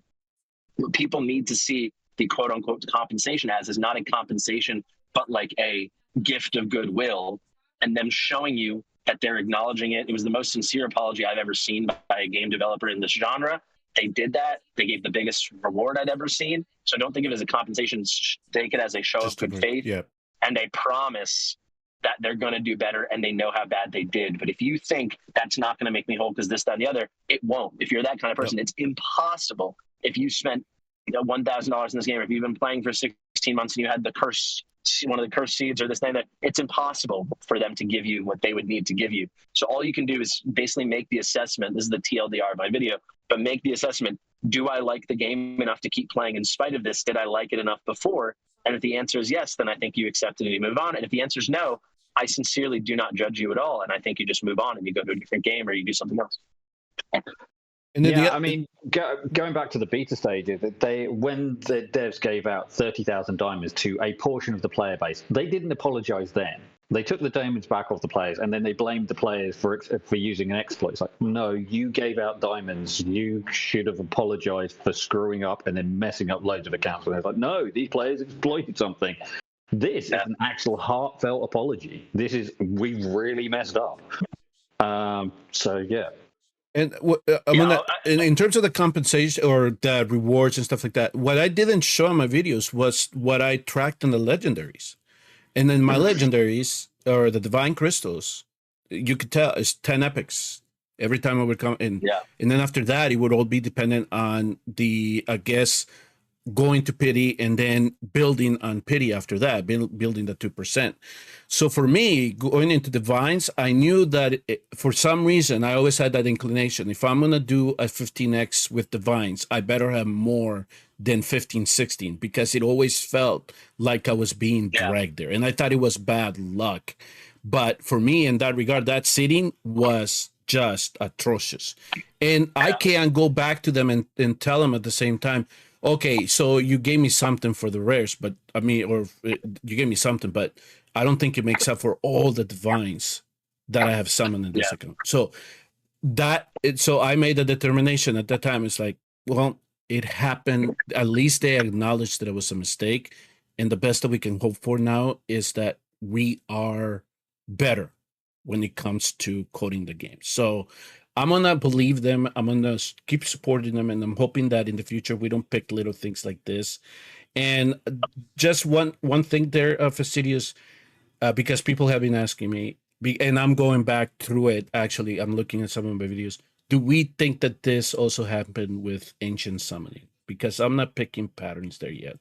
What people need to see the quote-unquote compensation as is not a compensation, but like a gift of goodwill, and them showing you that they're acknowledging it. It was the most sincere apology I've ever seen by a game developer in this genre. They did that. They gave the biggest reward I'd ever seen. So don't think of it as a compensation. Take it as a show of good faith. Yeah. And they promise that they're going to do better, and they know how bad they did. But if you think that's not going to make me whole because this, that, and the other, it won't. If you're that kind of person, It's impossible. If you spent $1,000 in this game, if you've been playing for 16 months and you had the one of the cursed seeds or this thing, that it's impossible for them to give you what they would need to give you. So all you can do is basically make the assessment. This is the TLDR of my video, but make the assessment. Do I like the game enough to keep playing in spite of this? Did I like it enough before? And if the answer is yes, then I think you accept it and you move on. And if the answer is no, I sincerely do not judge you at all. And I think you just move on and you go to a different game or you do something else. And then Yeah, I mean, going back to the beta stages, when the devs gave out 30,000 diamonds to a portion of the player base, they didn't apologize then. They took the diamonds back off the players, and then they blamed the players for using an exploit. It's like, no, you gave out diamonds. You should have apologized for screwing up and then messing up loads of accounts. And it's like, no, these players exploited something. This is an actual heartfelt apology. We really messed up. So yeah. And in terms of the compensation or the rewards and stuff like that, what I didn't show in my videos was what I tracked in the legendaries. And then my legendaries, or the divine crystals, you could tell it's 10 epics every time I would come in. Yeah. And then after that, it would all be dependent on the, I guess, going to pity and then building on pity after that, building the 2%. So for me, going into divines, I knew that for some reason, I always had that inclination. If I'm going to do a 15x with divines, I better have more than 15, 16, because it always felt like I was being dragged there. And I thought it was bad luck. But for me, in that regard, that seeding was just atrocious. And I can't go back to them and tell them at the same time, okay, so you gave me something for the rares, but I mean, or you gave me something, but I don't think it makes up for all the divines that I have summoned in this account. So so I made a determination at that time. It's like, well, it happened. At least they acknowledged that it was a mistake. And the best that we can hope for now is that we are better when it comes to coding the game. So I'm going to believe them. I'm going to keep supporting them. And I'm hoping that in the future, we don't pick little things like this. And just one thing there, Fastidious, because people have been asking me, and I'm going back through it. Actually, I'm looking at some of my videos. Do we think that this also happened with ancient summoning? Because I'm not picking patterns there yet.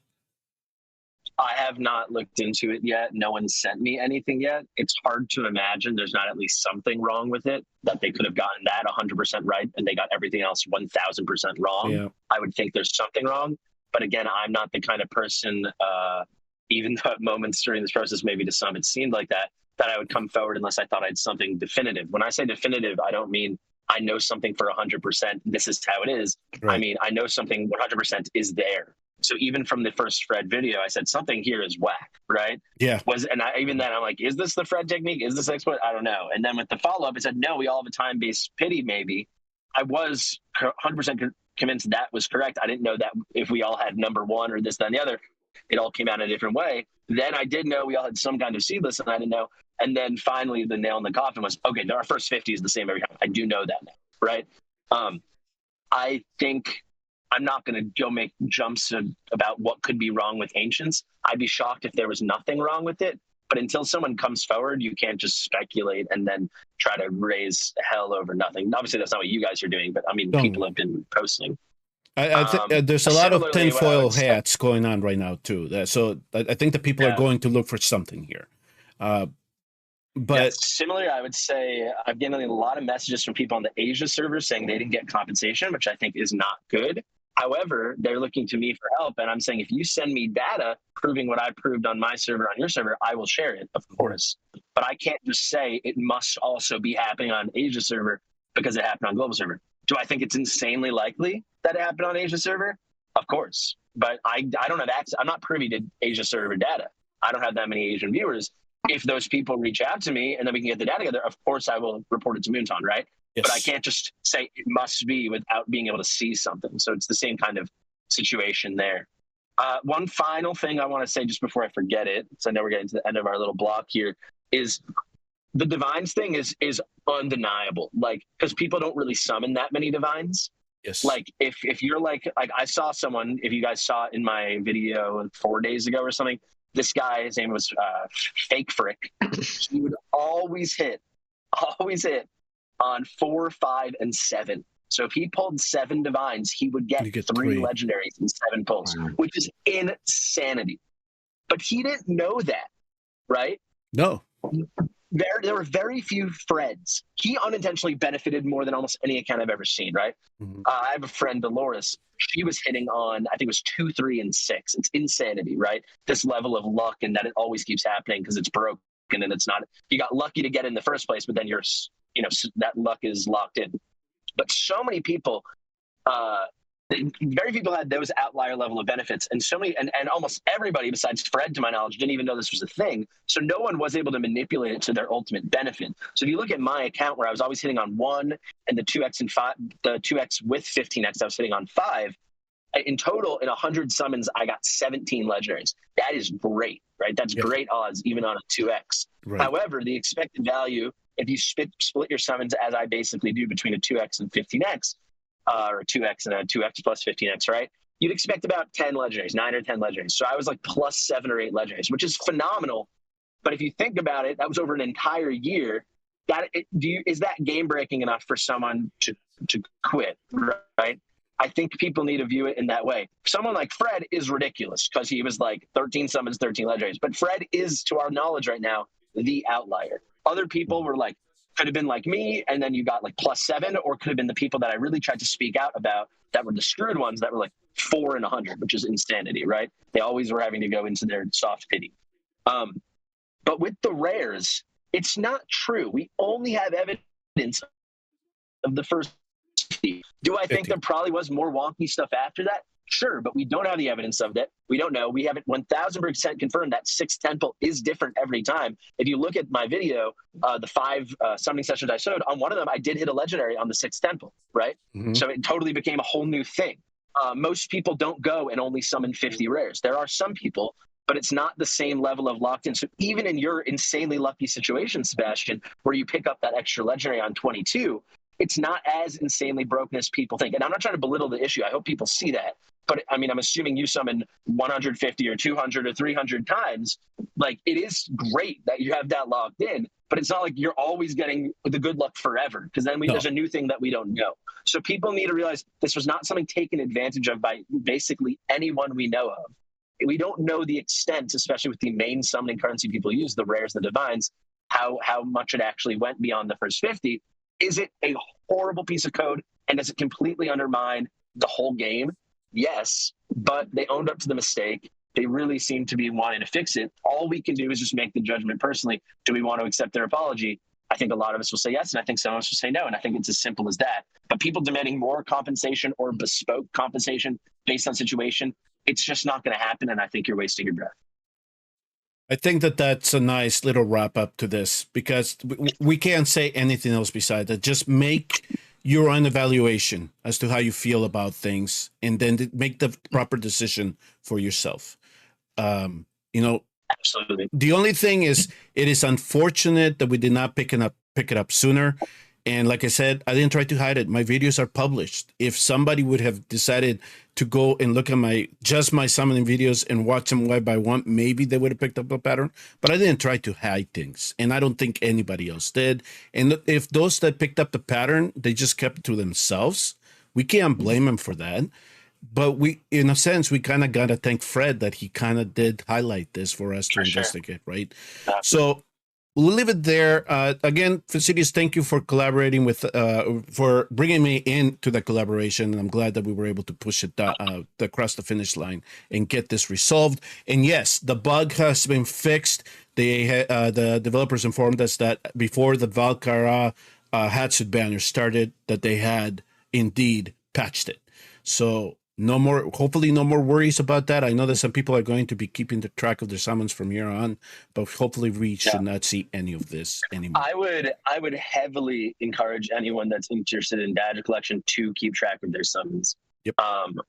I have not looked into it yet. No one sent me anything yet. It's hard to imagine there's not at least something wrong with it, that they could have gotten that 100% right and they got everything else 1000% wrong. Yeah. I would think there's something wrong. But again, I'm not the kind of person, even though at moments during this process, maybe to some it seemed like that I would come forward unless I thought I had something definitive. When I say definitive, I don't mean I know something for 100%. This is how it is. Right. I mean, I know something 100% is there. So even from the first Fred video, I said something here is whack, right? Yeah. Even then I'm like, is this the Fred technique? Is this exploit? I don't know. And then with the follow-up, I said, no, we all have a time-based pity maybe. I was 100% convinced that was correct. I didn't know that if we all had number one or this, that, and the other, it all came out in a different way. Then I did know we all had some kind of seedless, and I didn't know. And then finally the nail in the coffin was, okay, our first 50 is the same every time. I do know that now, right? I think I'm not going to go make jumps about what could be wrong with Ancients. I'd be shocked if there was nothing wrong with it. But until someone comes forward, you can't just speculate and then try to raise hell over nothing. Obviously, that's not what you guys are doing, but I mean, people have been posting. I think there's a lot of tinfoil hats going on right now, too. So I think that people are going to look for something here. But similarly, I would say I've getting a lot of messages from people on the Asia server saying they didn't get compensation, which I think is not good. However, they're looking to me for help, and I'm saying if you send me data proving what I proved on my server, on your server, I will share it, of course. But I can't just say it must also be happening on Asia server because it happened on global server. Do I think it's insanely likely that it happened on Asia server? Of course. But I don't have access. I'm not privy to Asia server data. I don't have that many Asian viewers. If those people reach out to me and then we can get the data together, of course I will report it to Moonton, right? Yes. But I can't just say it must be without being able to see something. So it's the same kind of situation there. One final thing I want to say just before I forget it, so I know we're getting to the end of our little block here, is the divines thing is undeniable. Like, because people don't really summon that many divines. Yes. Like if you're like I saw someone, if you guys saw it in my video 4 days ago or something, this guy, his name was Fake Frick. He would always hit on 4, 5, and 7. So if he pulled 7 divines, he would get 3 legendaries and 7 pulls, which is insanity. But he didn't know that, right? No. There were very few Freds. He unintentionally benefited more than almost any account I've ever seen, right? Mm-hmm. I have a friend, Dolores. She was hitting on, I think it was 2, 3, and 6. It's insanity, right? This level of luck, and that it always keeps happening because it's broken and it's not. You got lucky to get in the first place, but then that luck is locked in. But so many people very few people had those outlier level of benefits, and so many, and almost everybody besides Fred, to my knowledge, didn't even know this was a thing. So no one was able to manipulate it to their ultimate benefit. So if you look at my account, where I was always hitting on 1 and the 2x and 5, the 2x with 15x, I was hitting on 5. In total, in 100 summons, I got 17 legendaries. That is great, right? That's great odds, even on a 2x. Right. However, the expected value, if you split your summons, as I basically do, between a 2x and 15x, or a 2x and a 2x plus 15x, right? You'd expect about 10 legendaries, 9 or 10 legendaries. So I was like plus 7 or 8 legendaries, which is phenomenal. But if you think about it, that was over an entire year. Is that game breaking enough for someone to quit, right? I think people need to view it in that way. Someone like Fred is ridiculous because he was like 13 summons, 13 legendaries. But Fred is, to our knowledge right now, the outlier. Other people were like, could have been like me, and then you got like plus 7, or could have been the people that I really tried to speak out about that were the screwed ones that were like 4 and 100, which is insanity, right? They always were having to go into their soft pity. But with the rares, it's not true. We only have evidence of the first 50. Do I think there probably was more wonky stuff after that? Sure, but we don't have the evidence of that. We don't know. We haven't 1000% confirmed that 6th temple is different every time. If you look at my video, the 5 summoning sessions I showed, on one of them, I did hit a legendary on the 6th temple, right? Mm-hmm. So it totally became a whole new thing. Most people don't go and only summon 50 rares. There are some people, but it's not the same level of locked in. So even in your insanely lucky situation, Sebastian, where you pick up that extra legendary on 22, it's not as insanely broken as people think. And I'm not trying to belittle the issue. I hope people see that. But I mean, I'm assuming you summon 150 or 200 or 300 times. Like, it is great that you have that locked in, but it's not like you're always getting the good luck forever, because then there's a new thing that we don't know. So people need to realize this was not something taken advantage of by basically anyone we know of. We don't know the extent, especially with the main summoning currency people use, the rares, the divines, how much it actually went beyond the first 50. Is it a horrible piece of code, and does it completely undermine the whole game? Yes, but they owned up to the mistake. They really seem to be wanting to fix it. All we can do is just make the judgment personally. Do we want to accept their apology? I think a lot of us will say yes, and I think some of us will say no, and I think it's as simple as that. But people demanding more compensation or bespoke compensation based on situation, it's just not going to happen, and I think you're wasting your breath. I think that's a nice little wrap up to this, because we can't say anything else besides that. Just make your own evaluation as to how you feel about things, and then make the proper decision for yourself. Absolutely. The only thing is, it is unfortunate that we did not pick it up sooner. And like I said, I didn't try to hide it. My videos are published. If somebody would have decided to go and look at my summoning videos and watch them one by one, maybe they would have picked up a pattern. But I didn't try to hide things, and I don't think anybody else did. And if those that picked up the pattern, they just kept it to themselves, we can't blame them for that. But we, in a sense, we kind of got to thank Fred that he kind of did highlight this for us to investigate, right? So we'll leave it there. Again, Fastidious, thank you for collaborating with, for bringing me into the collaboration. And I'm glad that we were able to push it across the finish line and get this resolved. And yes, the bug has been fixed. The developers informed us that before the Valkyra hatchet banner started, that they had indeed patched it. So hopefully no more worries about that. I know that some people are going to be keeping the track of their summons from here on, but hopefully we should not see any of this anymore. I would heavily encourage anyone that's interested in badge collection to keep track of their summons. Yep.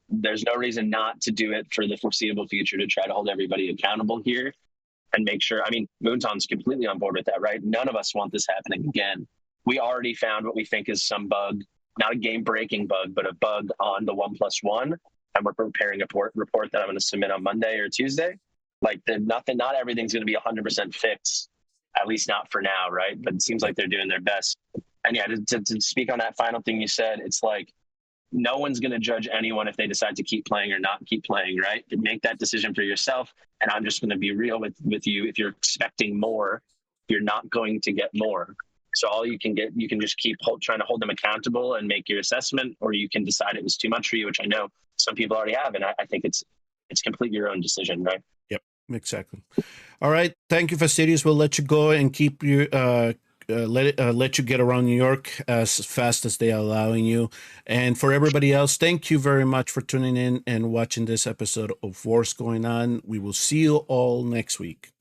There's no reason not to do it for the foreseeable future, to try to hold everybody accountable here and make sure. I mean, Moonton's completely on board with that, right? None of us want this happening again. We already found what we think is some bug. Not a game-breaking bug, but a bug on the 1+1, and we're preparing a report that I'm going to submit on Monday or Tuesday. Like, not everything's going to be 100% fixed, at least not for now, right? But it seems like they're doing their best. And yeah, to speak on that final thing you said, it's like, no one's going to judge anyone if they decide to keep playing or not keep playing, right? Make that decision for yourself. And I'm just going to be real with you. If you're expecting more, you're not going to get more. So all you can get, you can just keep trying to hold them accountable and make your assessment, or you can decide it was too much for you, which I know some people already have. And I think it's completely your own decision, right? Yep, exactly. All right. Thank you, Fastidious. We'll let you go and keep your let you get around New York as fast as they are allowing you. And for everybody else, thank you very much for tuning in and watching this episode of Wars Going On. We will see you all next week.